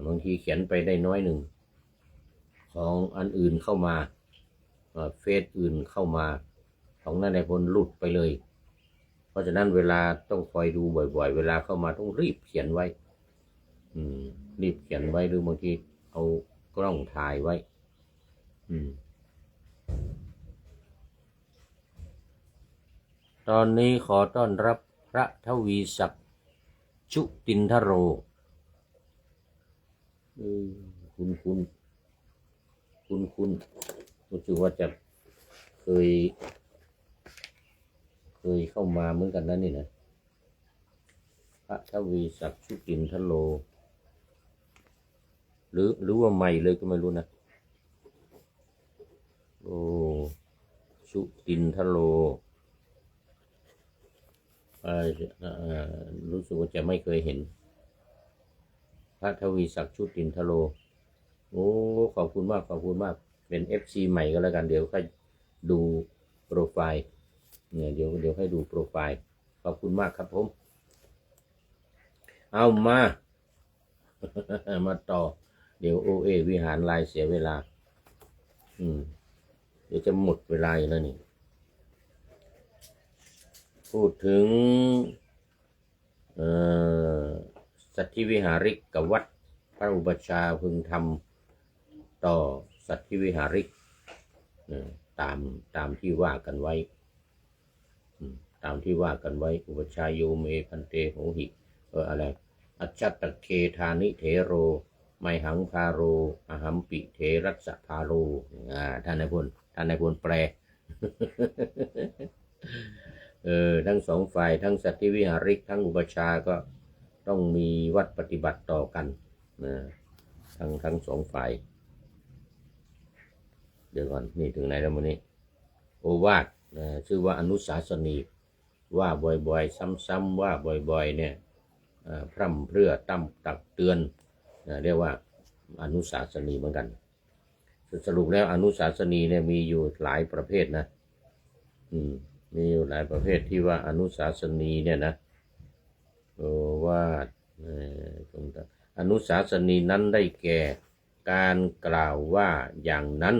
บางทีเขียนไปได้น้อยหนึ่งของอันอื่นเข้ามาเฟซอื่นเข้ามาของนั่นนายพลหลุดไปเลยเพราะฉะนั้นเวลาต้องคอยดูบ่อยๆเวลาเข้ามาต้องรีบเขียนไว้รีบเขียนไว้หรือบางทีเอากล้องถ่ายไว้ตอนนี้ขอต้อนรับพระทวีศักดิ์ชุตินทโรคุณรู้สึกว่าจะเคยเข้ามาเหมือนกันนะนี่นะพระทวีศักดิ์ชุตินทโรหรือว่าใหม่เลยก็ไม่รู้นะโอ้ชุตินทโรรู้สึกว่าจะไม่เคยเห็นพระทวีศักดิ์ชุตินทโรโอ้ขอบคุณมากเป็น FC ใหม่ก็แล้วกันเดี๋ยวค่อยดูโปรไฟล์เนี่ยเดี๋ยวให้ดูโปรไฟล์ขอบคุณมากครับผมเอามา มาต่อเดี๋ยววิหารลายเสียเวลาเดี๋ยวจะหมดเวลาอยู่แล้วนี่พูดถึงสัทธิวิหาริกกับวัดพระอุปัชฌาย์พึงทำต่อสัทธิวิหาริกตามที่ว่ากันไว้อุปัชฌายโยเมพันเตโหหิอะไรอัจฉตเคธานิเถโรไมหังพาโรอหัมปิเถรัสสะพาโรท่านนายพลแปล ทั้งสองฝ่ายทั้งสัทธิวิหาริกทั้งอุปัชฌาย์ก็ต้องมีวัดปฏิบัติต่อกันทั้งสองฝ่ายเดี๋ยวก่อนนี่ถึงไหนแล้วมื้อนี้โอวาทชื่อว่าอนุสาสนีว่าบ่อยๆซ้ำๆว่าบ่อยๆเนี่ยพร่ำเพรื่อตั้มตักเตือนเรียกว่าอนุสาสนีเหมือนกันสรุปแล้วอนุสาสนีเนี่ยมีอยู่หลายประเภทนะมีอยู่หลายประเภทที่ว่าอนุสาสนีเนี่ยนะว่าอนุสาสนีนั้นได้แก่การกล่าวว่าอย่างนั้น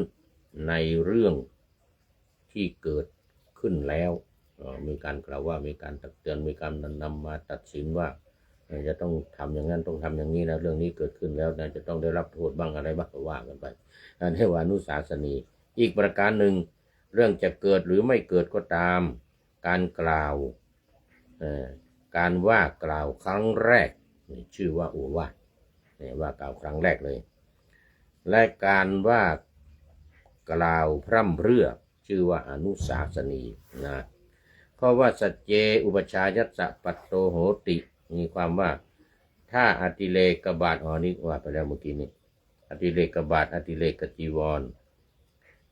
ในเรื่องที่เกิดขึ้นแล้วมีการกล่าวว่ามีการตักเตือนมีการนำมาตัดสินว่าจะต้องทำอย่างนั้นต้องทำอย่างนี้นะเรื่องนี้เกิดขึ้นแล้วนะจะต้องได้รับโทษบ้างอะไรบ้างก็ว่ากันไปอันนี้ว่าอนุสาสนีอีกประการหนึ่งเรื่องจะเกิดหรือไม่เกิดก็ตามการกล่าวการว่ากล่าวครั้งแรกชื่อว่าโอวาทว่ากล่าวครั้งแรกเลยและการว่ากล่าวพร่ำเพรื่อชื่อว่าอนุสาสนีนะเพราะว่าสัจเจอุปชายัสสะปัตโตโหติมีความว่าถ้าอติเลกบาทนี่ว่าไปแล้วเมื่อกี้นี้อติเลกบาทอติเลกจีวร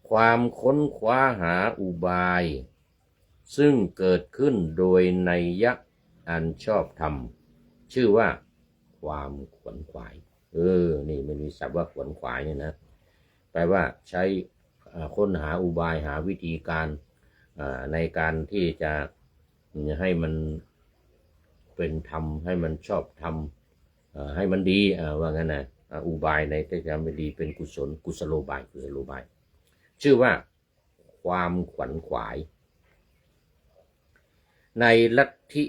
ความค้นคว้าหาอุบายซึ่งเกิดขึ้นโดยนัยยะอันชอบธรรมชื่อว่าความขวนขวายนี่มันมีศัพท์ว่าขวนขวายเนี่ยนะแปลว่าใช้ค้นหาอุบายหาวิธีการในการที่จะให้มันเป็นธรรมให้มันชอบธรรมให้มันดีว่างั้นนะอุบายในที่จะไม่ดีเป็นกุศโลบายชื่อว่าความขวนขวายในลัทธิ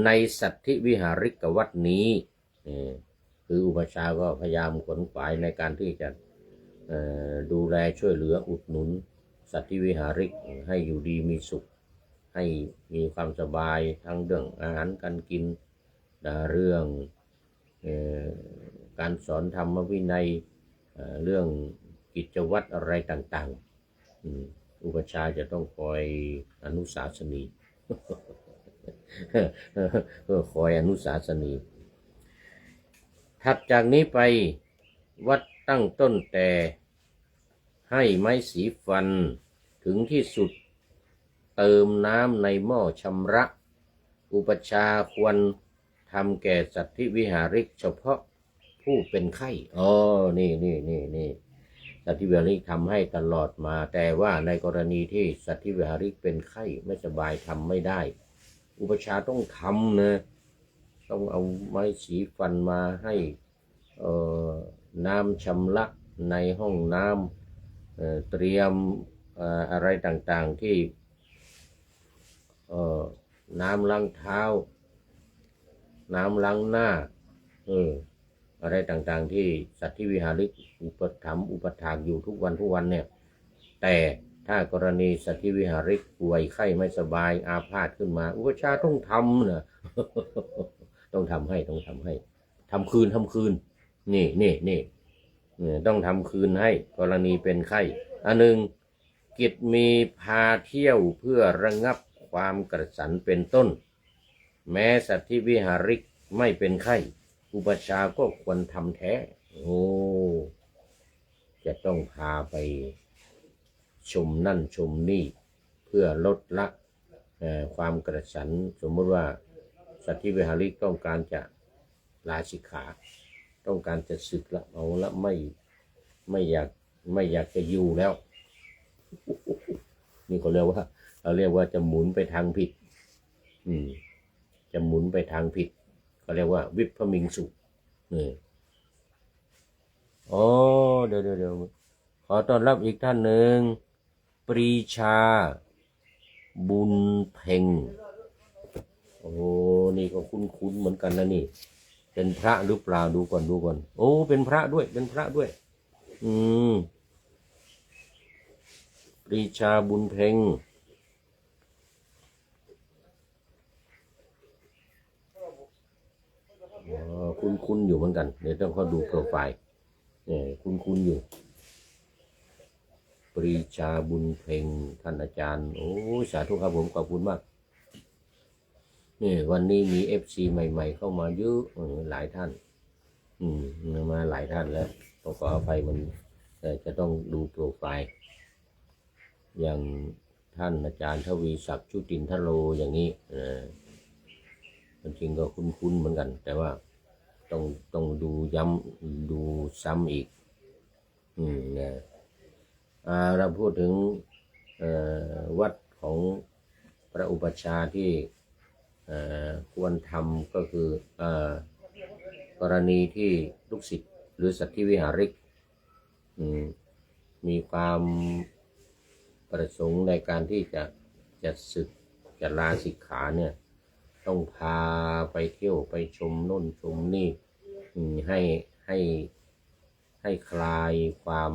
ในสัทธิวิหาริกวัดนี้คืออุปัชฌาย์ก็พยายามขวนขวายในการที่จะดูแลช่วยเหลืออุดหนุนสัทธิวิหาริกให้อยู่ดีมีสุขให้มีความสบายทั้งเรื่องอาหารการกินเรื่องการสอนธรรมวินัย เรื่องกิจวัตรอะไรต่างๆอุปชฌาย์จะต้องคอยอนุสาสนี คอยอนุสาสนีถัดจากนี้ไปวัดตั้งต้นแต่ให้ไม้สีฟันถึงที่สุดเติมน้ำในหม้อชำระอุปชฌาย์ควรทำแก่สัตธิวิหาริกเฉพาะผู้เป็นไข้นี่สัตธิวิหาริกทำให้ตลอดมาแต่ว่าในกรณีที่สัตธิวิหาริกเป็นไข้ไม่สบายทำไม่ได้อุปชฌาย์ต้องทำนะต้องเอาไม้สีฟันมาให้น้ำชำระในห้องน้ำเตรียมอะไรต่างๆที่น้ำล้างเท้าน้ำล้างหน้าอะไรต่างๆที่สัตธิวิหาริกอุปถัมภ์อุปถากอยู่ทุกวันเนี่ยแต่ถ้ากรณีสัตธิวิหาริกป่วยไข้ไม่สบายอาพาธขึ้นมาอุปชฌาย์ต้องทำนะ ต้องทำให้ทำคืนนี่ต้องทำคืนให้กรณีเป็นไข้อันหนึ่งกิจมีพาเที่ยวเพื่อระงับความกระสันเป็นต้นแม้สัตธิวิหาริกไม่เป็นไข้อุปชฌาย์ก็ควรทำแท้จะต้องพาไปชมนั่นชมนี่เพื่อลดละความกระสันสมมติว่าสัตธิวิหาริกต้องการจะลาสิกขาต้องการจะสึกละเอาละไม่อยากจะอยู่แล้วนี่เขาเรียกว่าจะหมุนไปทางผิดจะหมุนไปทางผิดเขาเรียกว่าวิปมิงสุเดี๋ยวขอต้อนรับอีกท่านหนึ่งปรีชาบุญเพ็งนี่ก็คุ้นเหมือนกันนะนี่เป็นพระหรือเปล่าดูก่อนเป็นพระด้วยปรีชาบุญเพ็งคุ้นอยู่เหมือนกันเดี๋ยวต้องเขาดูโปรไฟล์คุ้นอยู่ปรีชาบุญเพ็งท่านอาจารย์สาธุครับผมขอบคุณมากวันนี้มี FC ใหม่ๆเข้ามาเยอะหลายท่านมาหลายท่านแล้วต้องขออภัยมันจะต้องดูโปรไฟล์อย่างท่านอาจารย์ทวีศักดิ์ชุตินทโลอย่างนี้จริงก็คุ้นเหมือนกันแต่ว่าต้องดูย้ำดูซ้ำอีกเราพูดถึงวัดของพระอุปัชฌาย์ที่ควรทำก็คือกรณีที่ลูกศิษย์หรือสัตธิวิหาริกมีความประสงค์ในการที่จะศึกจะลาสิกขาเนี่ยต้องพาไปเที่ยวไปชมโน่นชมนี่ให้คลายความ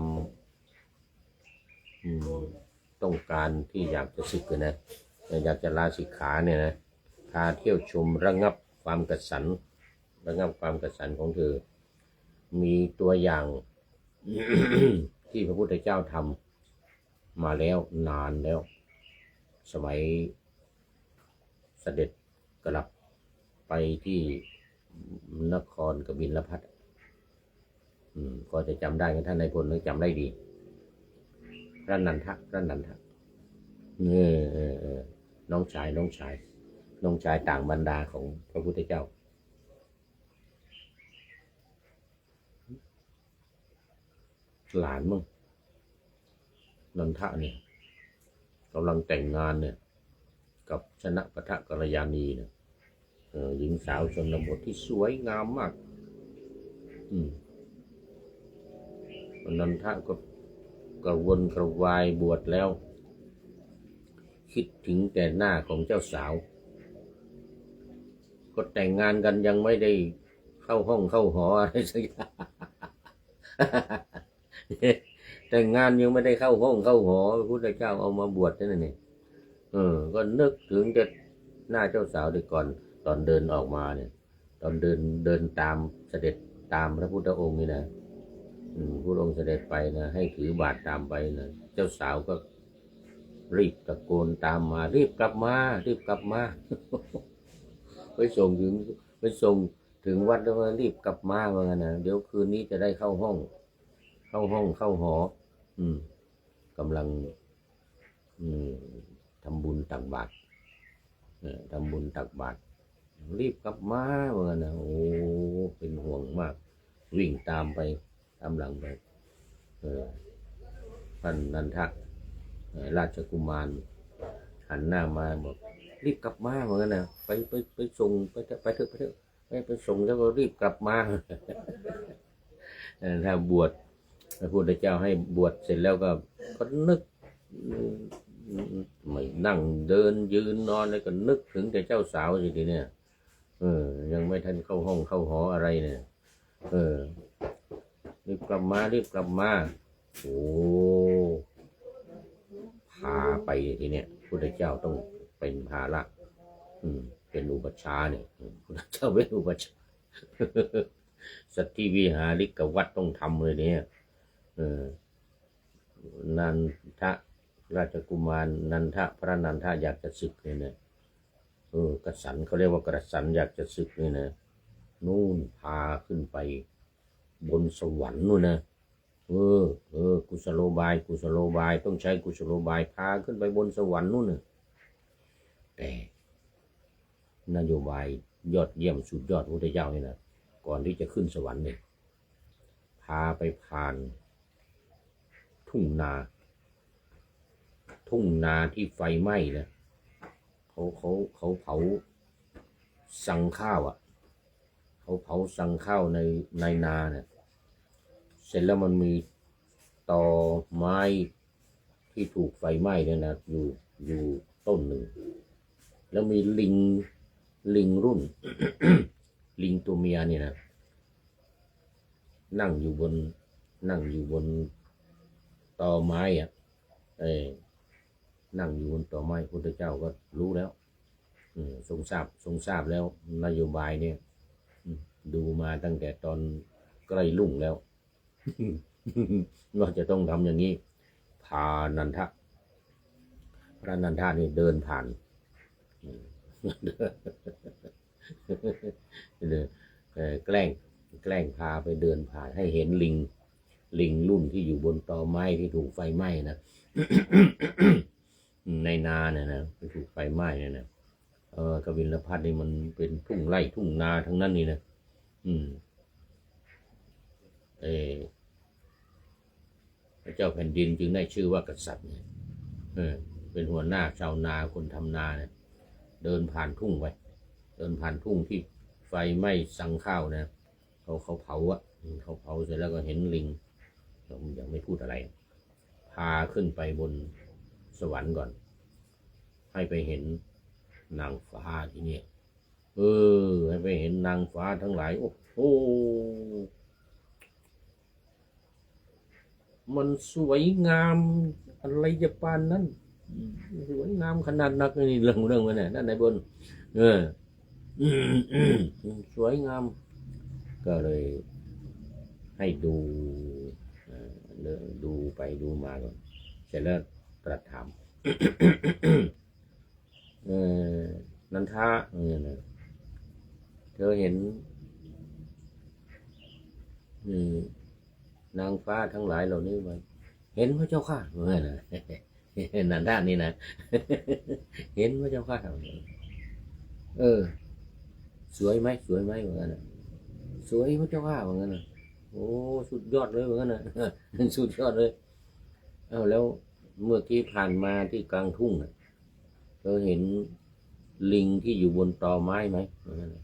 ต้องการที่อยากจะศึกนะอยากจะลาสิกขาเนี่ยนะพาเที่ยวชมระงับความกระสันของเธอมีตัวอย่าง ที่พระพุทธเจ้าทำมาแล้วนานแล้วสมัยเสด็จกลับไปที่นครกบิลพัสดุก็จะจำได้กันท่านนายพลจำได้ดีพระนันทะน้องชายต่างบรรดาของพระพุทธเจ้าหลานมั้งนันทะเนี่ยกำลังแต่งงานเนี่ยกับชนะปะทะกัลยาณีเนี่ยหญิงสาวชนบทที่สวยงามมากนันทะก็กระวนกระวายบวชแล้วคิดถึงแต่หน้าของเจ้าสาวก็แต่งงานกันยังไม่ได้เข้าห้องเข้าหออะไรสักอย่าง แต่งงานยังไม่ได้เข้าห้องเข้าหอพระพุทธเจ้าเอามาบวชนั่นเองก็นึกถึงจะหน้าเจ้าสาวดีก่อนตอนเดินออกมาเนี่ยตอนเดินตามเสด็จตามพระพุทธองค์นี่นะ พระองค์เสด็จไปนะให้ถือบาตรตามไปนะเจ้าสาวก็รีบตะโกนตามมารีบกลับมารีบกลับมา ไปส่งถึงวัดแล้วก็รีบกลับมาว่างั้นนะเดี๋ยวคืนนี้จะได้เข้าห้องเข้าหอ กำลังทำบุญตักบาตรทำบุญตักบาตรรีบกลับมาว่างั้นนะโอ้เป็นห่วงมากวิ่งตามไปตามหลังไปท่านนันทะราชกุมารหันหน้ามาบอกรีบกลับมาเหมือนกันนะไปส่งไปเถอะไปส่งแล้วก็รีบกลับมา ถ้าบวชพระพุทธเจ้าให้บวชเสร็จแล้วก็นึกไม่นั่งเดินยืนนอนแล้วก็นึกถึงแต่เจ้าสาวสิทีเนี่ยยังไม่ทันเข้าห้องเข้าหออะไรเนี่ยรีบกลับมาโอ้พาไปทีเนี้ยพุทธเจ้าต้องเป็นภาระเป็นอุปัชฌาย์เนี่ยพุทธเจ้าเป็นอุปัชฌาย์ สัตถิวิหาริกวัดต้องทำเลยเนี่ยนันทะราชกุมารนันทะพระนันทะอยากจะศึกเลยเนี่ยกษันเขาเรียกว่ากษันอยากจะศึกเลยนะนู่นพาขึ้นไปบนสวรรค์นู่นนะกุศโลบายต้องใช้กุศโลบายพาขึ้นไปบนสวรรค์นู่นนะแต่นโยบายยอดเยี่ยมสุดยอดพระพุทธเจ้านี่นะก่อนที่จะขึ้นสวรรค์เนี่ยพาไปผ่านทุ่งนาที่ไฟไหม้นะเขาเผาสังข้าวเขาเผาสังข้าวในนาเนี่ยเสร็จแล้วมันมีตอไม้ที่ถูกไฟไหม้เนี่ยนะอยู่ต้นหนึ่งแล้วมีลิงรุ่น ลิงตัวเมียนี่นะนั่งอยู่บนตอไม้นั่งอยู่บนตอไม้พุทธเจ้าก็รู้แล้วทรงทราบแล้วนโยบายเนี่ยดูมาตั้งแต่ตอนใกล้รุ่งแล้ว ว่าจะต้องทำอย่างนี้พานันทะพระนันทะนี่เดินผ่าน แกล้งพาไปเดินผ่านให้เห็นลิงรุ่นที่อยู่บนตอไม้ที่ถูกไฟไหม้นะ ในนาเนี่ยนะที่ถูกไฟไหม้เนี่ยนะกบิลพัสนี่มันเป็นทุ่งไร่ทุ่งนาทั้งนั้นนี่นะพระเจ้าแผ่นดินจึงได้ชื่อว่ากษัตริย์เนี่ยเป็นหัวหน้าชาวนาคนทำนาเนี่ยเดินผ่านทุ่งไปเดินผ่านทุ่งที่ไฟไหม้สังข้าวนะเขาเผาเขาเผาเสร็จแล้วก็เห็นลิงยังไม่พูดอะไรพาขึ้นไปบนสวรรค์ก่อนให้ไปเห็นนางฟ้าที่นี่ให้ไปเห็นนางฟ้าทั้งหลายโอ้โหมันสวยงามอะไรจะปานนั้นสวยงามขนาดนักนี่เรื่องมันเนี่ยด้านในบนสวยงามก็เลยให้ดูไปดูมาก่อนเสร็จแล้วตรัสถาม นันทะเธอเห็นนางฟ้าทั้งหลายเหล่านี้ไหมเห็นพระเจ้าค่ะนันทะนี่นะ เห็นพระเจ้าค่ะสวยไหมเหมือนกันนะสวยพระเจ้าค่ะเหมือนกันนะโอ้สุดยอดเลยเหมือนกันนะสุดยอดเลยแล้วเมื่อกี้ผ่านมาที่กลางทุ่งเธอเห็นลิงที่อยู่บนตอไม้ไหมเหมือนกันนะ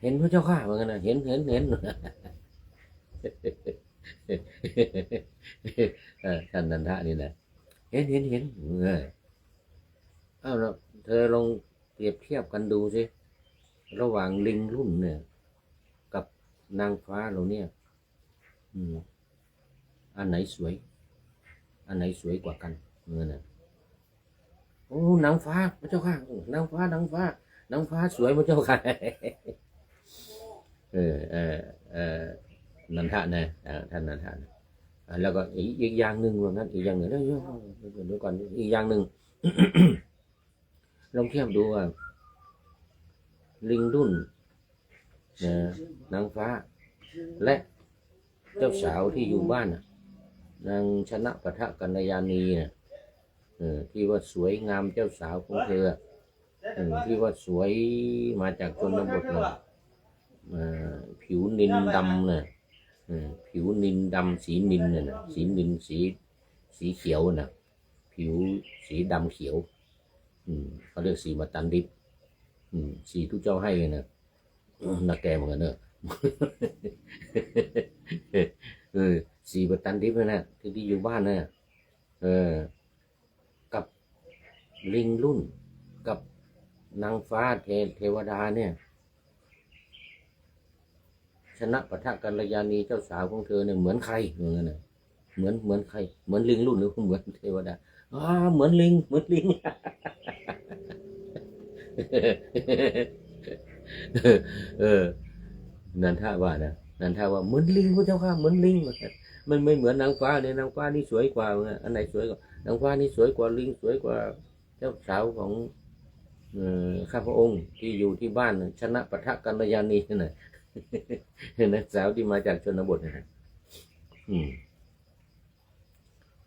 เห็นพระเจ้าค่ะเหมือนกันนะเห็น ท่านนันทะนี่นะเห็นแล้วเธอลองเปรียบเทียบกันดูสิระหว่างลิงรุ่นเนี่ยกับนางฟ้าเราเนี่ยอันไหนสวยกว่ากันเมื่อน่ะโอ้นางฟ้าพระเจ้าค่ะนางฟ้าสวยพระเจ้าค่ะนันท ทนะท่านนันทะนะแล้วก็อีกอย่างหนึ่งว่างั้นอีกอย่างหนึ่งเดี๋ยวก่อนอีกอย่างหนึ่ง ลองเทียบดูว่าลิงดุ้นนางฟ้าและเจ้าสาวที่อยู่บ้านนางชนะปะทะกัลยาณีนะที่ว่าสวยงามเจ้าสาวของเธอที่ว่าสวยมาจากชนบทนะผิวนิลดำนะผิวนิลดำสีนิลนะสีนิลสีเขียวนะผิวสีดำเขียวเขาเรียกสีมาตันดิบสีทุกเจ้าให้นะนักแกเหมือนกันเนอะ สีมาตันดิบนะที่อยู่บ้านนะกับลิงรุ่นกับนางฟ้าเทวดาเนี่ยชนะปะทะกัลยาณีเจ้าสาวของเธอเนี่ยเหมือนใครเหมือนกันนะเหมือนใครเหมือนลิงรุ่นหรือเหมือนเทวดาเหมือนลิงนันทาว่านะนันทาว่าเหมือนลิงพระเจ้าค่ะเหมือนลิงมันไม่เหมือนนางฟ้าเนี่ยนางฟ้านี่สวยกว่าอันไหนสวยกว่านางฟ้านี่สวยกว่าลิงสวยกว่าเจ้าสาวของข้าพระองค์ที่อยู่ที่บ้านชนะปะทะกัลยาณีน่ะนักสาวที่มาจากชนบทนะ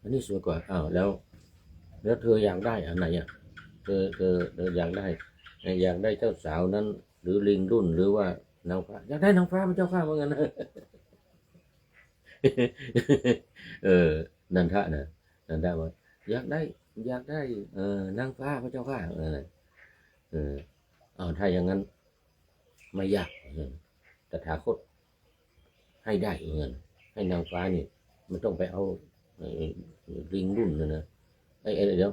อันนี้สวยกว่าแล้วเธออยากได้อันไหนเธออยากได้เจ้าสาวนั้นหรือลิงรุ่นหรือว่านางฟ้าอยากได้นางฟ้าพระเจ้าข้าว่างั้นนะนันทะนะนันทะว่าอยากได้นางฟ้าพระเจ้าข้าถ้าอย่างนั้นไม่ยากตถาคตให้ได้เงินให้นางฟ้านี่มันต้องไปเอาลิงรุ่นนะเดี๋ยว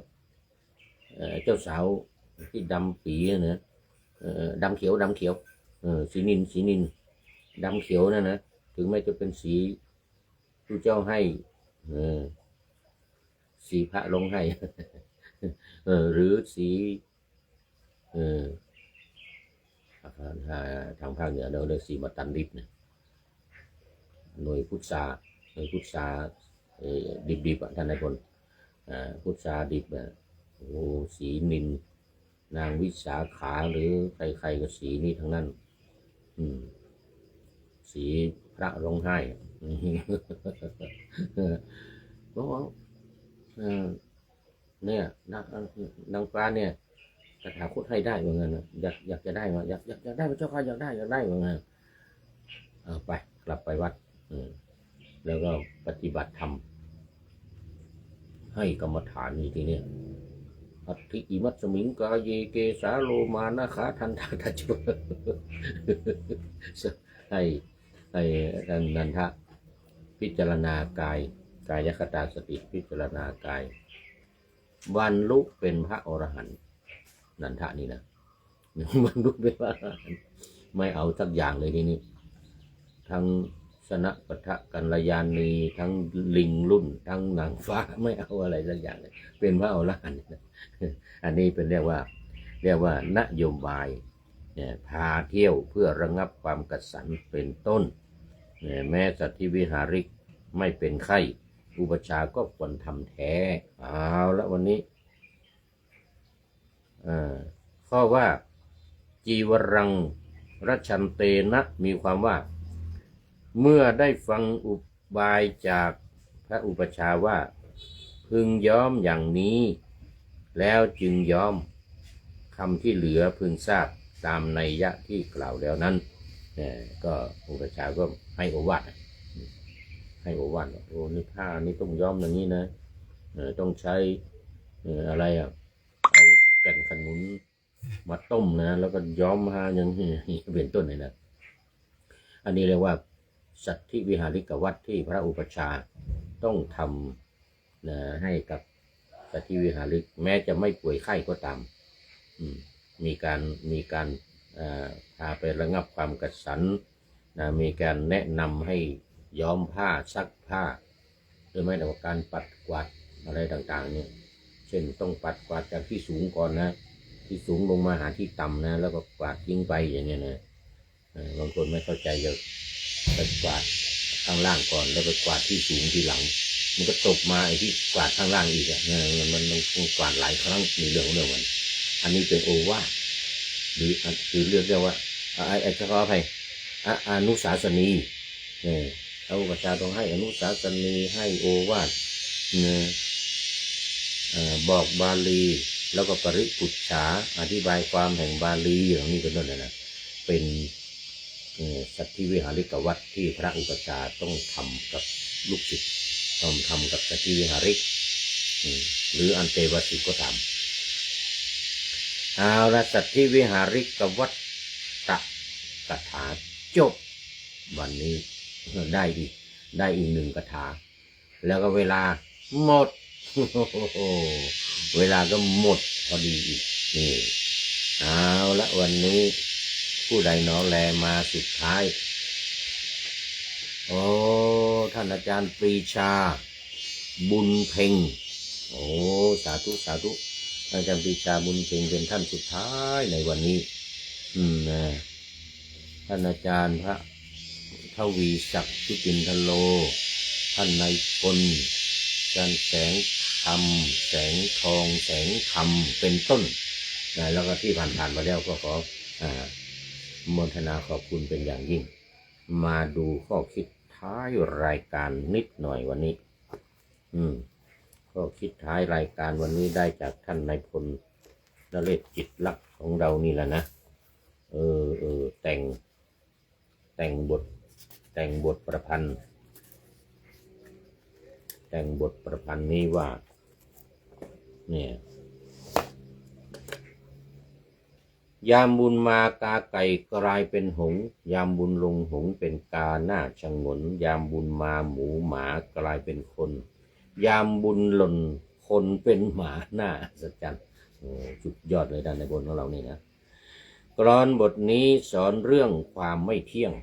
เจ้าสาวที่ดำปีนะดำเขียวสีนินดำเขียวนะถึงแม้จะเป็นสีผู้เจ้าให้สีพระลงให้ หรือสีทางภาคเหนือเราเรียกสีมาตันดิบนะหน่วยพุทธาดิบท่านนายพลพุทธาดิบสีนินนางวิสาขาหรือใครก็สีนี้ทั้งนั้นสีพระร้องไห้เพราะเนี่ยนางฟ้าเนี่ยตถาคตให้ได้เหมือนกันนะอยากจะได้มาอยากได้พระเจ้าข้าอยากได้เหมือนกันไปกลับไปวัดแล้วก็ปฏิบัติธรรมให้กรรมฐานนี่ทีนี้อัตถิอิมัตสมิงกาเยเกสาโลมานะขาทันทาทัจจุให้นันทะพิจารณากายคตาสติพิจารณากายบรรลุเป็นพระอรหันต์นันทะนี่นะบรรลุเป็นพระอรหันต์ไม่เอาสักอย่างเลยทีนี้ทั้งชนะปะทะกัลยาณีทั้งลิงรุ่นทั้งนางฟ้าไม่เอาอะไรสักอย่างเลยเป็นพระอรหันต์อันนี้เป็นเรียกว่านโยบายพาเที่ยวเพื่อระงับความกสันเป็นต้นแม้สัตว์ที่วิหาริกไม่เป็นไข้อุปชาก็ควรทำแท้เอาละวันนี้ข้อว่าจีวรังรัชันเตนะมีความว่าเมื่อได้ฟังอุบายจากพระอุปชาว่าพึงย้อมอย่างนี้แล้วจึงย้อมคำที่เหลือพึงทราบตามนัยยะที่กล่าวแล้วนั้นก็อุปชาก็ให้โอวาทโอ้นี่ผ้านี่ต้องย้อมอย่างนี้นะต้องใช้อะไรเอาแก่นขนุนมาต้มนะแล้วก็ย้อมผ้าอย่างนี้เป็นต้นเลยนะอันนี้เรียกว่าสัตธิวิหาริกวัตรที่พระอุปชาต้องทำให้กับสัตธิวิหาริกแม้จะไม่ป่วยไข้ก็ตามมีการพาไประงับความกสันมีการแนะนำให้ย้อมผ้าซักผ้าหรือไม่แต่ว่าการปัดกวาดอะไรต่างๆเนี่ยเช่นต้องปัดกวาดจากที่สูงก่อนนะที่สูงลงมาหาที่ต่ำนะแล้วก็กวาดทิ้งไปอย่างเงี้ยนะบางคนไม่เข้าใจจะปัดกวาด ข้างล่างก่อนแล้วไปกวาดที่สูงทีหลังมันก็ตกมาไอ้ที่กวาดข้างล่างอีกมันกวาดหลายครั้งมีเรื่องมันอันนี้เป็นโอวาทหรือเรียกว่าไอ้เฉพาะไปอนุสาสนีพระอุปัชฌาย์ต้องให้อนุสาสนีให้โอวาทบอกบาลีแล้วก็ปริปุจฉาอธิบายความแห่งบาลีอย่างนี้เป็นต้นนะเป็นสัตถิวิหาริกวัตรที่พระอุปัชฌาย์ต้องทำกับลูกศิษย์ต้องทำกับสัตถิวิหาริกหรืออันเตวสิกก็ทำเอาละสัตถิวิหาริกวัตรกถาจบวันนี้ได้อีกหนึ่งคาถาแล้วก็เวลาหมด เวลาก็หมดพอดีอีกนี่เอาละวันนี้ผู้ใดหนอแลมาสุดท้ายโอ้ท่านอาจารย์ปรีชาบุญเพ็งโอ้สาธุอาจารย์ปรีชาบุญเพ็งเป็นท่านสุดท้ายในวันนี้ท่านอาจารย์พระทวีศักดิ์ชุตินทโลท่านนายพลอาจารย์แสงธรรมแสงทองแสงธรรมเป็นต้นแล้วก็ที่ผ่านมาแล้วก็ขอโมทนาขอบคุณเป็นอย่างยิ่งมาดูข้อคิดท้ายรายการนิดหน่อยวันนี้ข้อคิดท้ายรายการวันนี้ได้จากท่านนายพลนเรศจิตลักษณ์ของเรานี่แหละนะแต่งบทประพันธ์นี้ว่าเนี่ยยามบุญมากาไก่กลายเป็นหงส์ยามบุญลงหงส์เป็นกาหน้าชงนยามบุญมาหมูหมากลายเป็นคนยามบุญหล่นคนเป็นหมาหน้าสัจจ์สุดยอดเลยด้านในบนของเรานี่นะกลอนบทนี้สอนเรื่องความไม่เที่ยง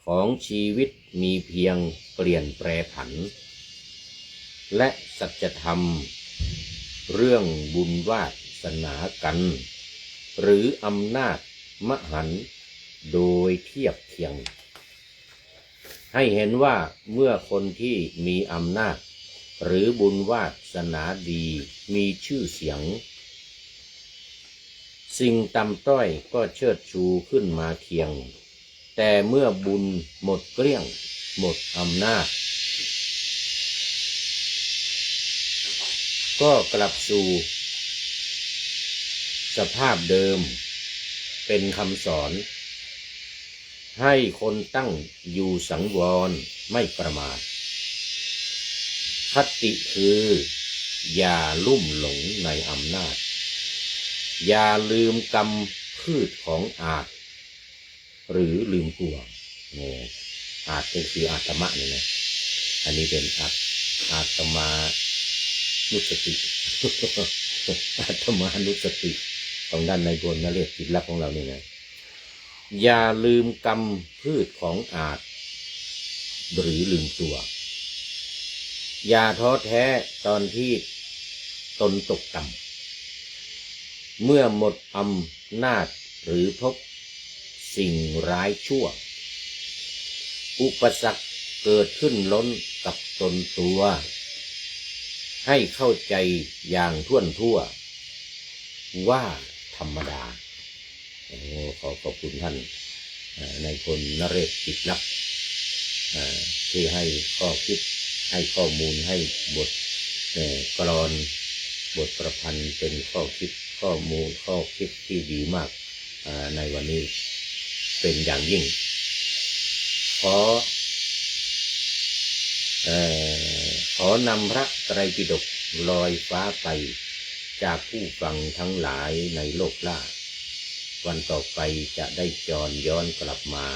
ของชีวิตมีเพียงเปลี่ยนแปรผันและสัจธรรมเรื่องบุญวาสนากันหรืออำนาจมหันต์โดยเทียบเทียงให้เห็นว่าเมื่อคนที่มีอำนาจหรือบุญวาสนาดีมีชื่อเสียงสิ่งต่ำต้อยก็เชิดชูขึ้นมาเคียงแต่เมื่อบุญหมดเกลี้ยงหมดอำนาจก็กลับสู่สภาพเดิมเป็นคำสอนให้คนตั้งอยู่สังวรไม่ประมาทคติคืออย่าลุ่มหลงในอำนาจอย่าลืมกรรมพืชของอาจหรือลืมตัวอาจเป็นคืออาตมะนี่นะอันนี้เป็นอาตมานุสติ อาตมานุสติของด้านในบนนเรศจิตลักษณ์ของเรานี่นะอย่าลืมกรรมพืชของอาจหรือลืมตัวอย่าท้อแท้ตอนที่ตนตกต่ำเมื่อหมดอำนาจหรือพบสิ่งร้ายชั่วอุปสรรคเกิดขึ้นล้นกับตนตัวให้เข้าใจอย่างท่วนทั่วว่าธรรมดาขอบคุณท่านนายพลนเรศจิตลักษณ์ที่ให้ข้อคิดให้ข้อมูลให้บทกลอนบทประพันธ์เป็นข้อคิดข้อมูลข้อคิดที่ดีมากในวันนี้เป็นอย่างยิ่งขอนำพระไตรปิฎกลอยฟ้าไปจากผู้ฟังทั้งหลายในโลกล่าวันต่อไปจะได้จรย้อนกลับมา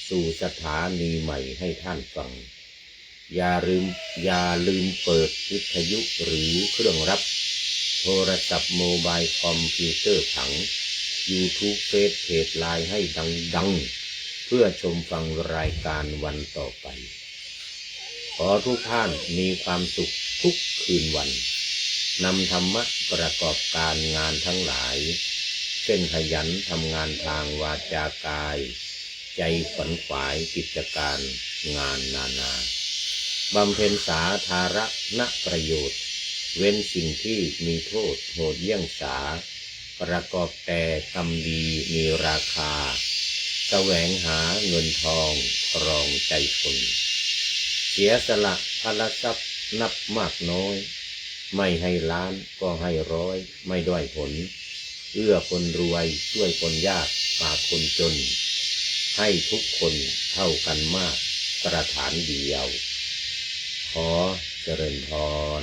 สู่สถานีใหม่ให้ท่านฟังอย่าลืมเปิดวิทยุหรือเครื่องรับโทรศัพท์โมบายคอมพิวเตอร์ถัง YouTube เฟซเพจไลน์ให้ดังเพื่อชมฟังรายการวันต่อไปขอทุกท่านมีความสุขทุกคืนวันนำธรรมะประกอบการงานทั้งหลายเช่นขยันทำงานทางวาจากาย ใจขวนขวายกิจการงานนานาบำเพ็ญสาธารณประโยชน์เว้นสิ่งที่มีโทษโหดเยี่ยงสาประกอบแต่กรรมดีมีราคาแสวงหาเงินทองครองใจคนเสียสละพละทรัพย์นับมากน้อยไม่ให้ล้านก็ให้ร้อยไม่ด้อยผลเอื้อคนรวยช่วยคนยากฝากคนจนให้ทุกคนเท่ากันมากประฐานเดียวขอเจริญพร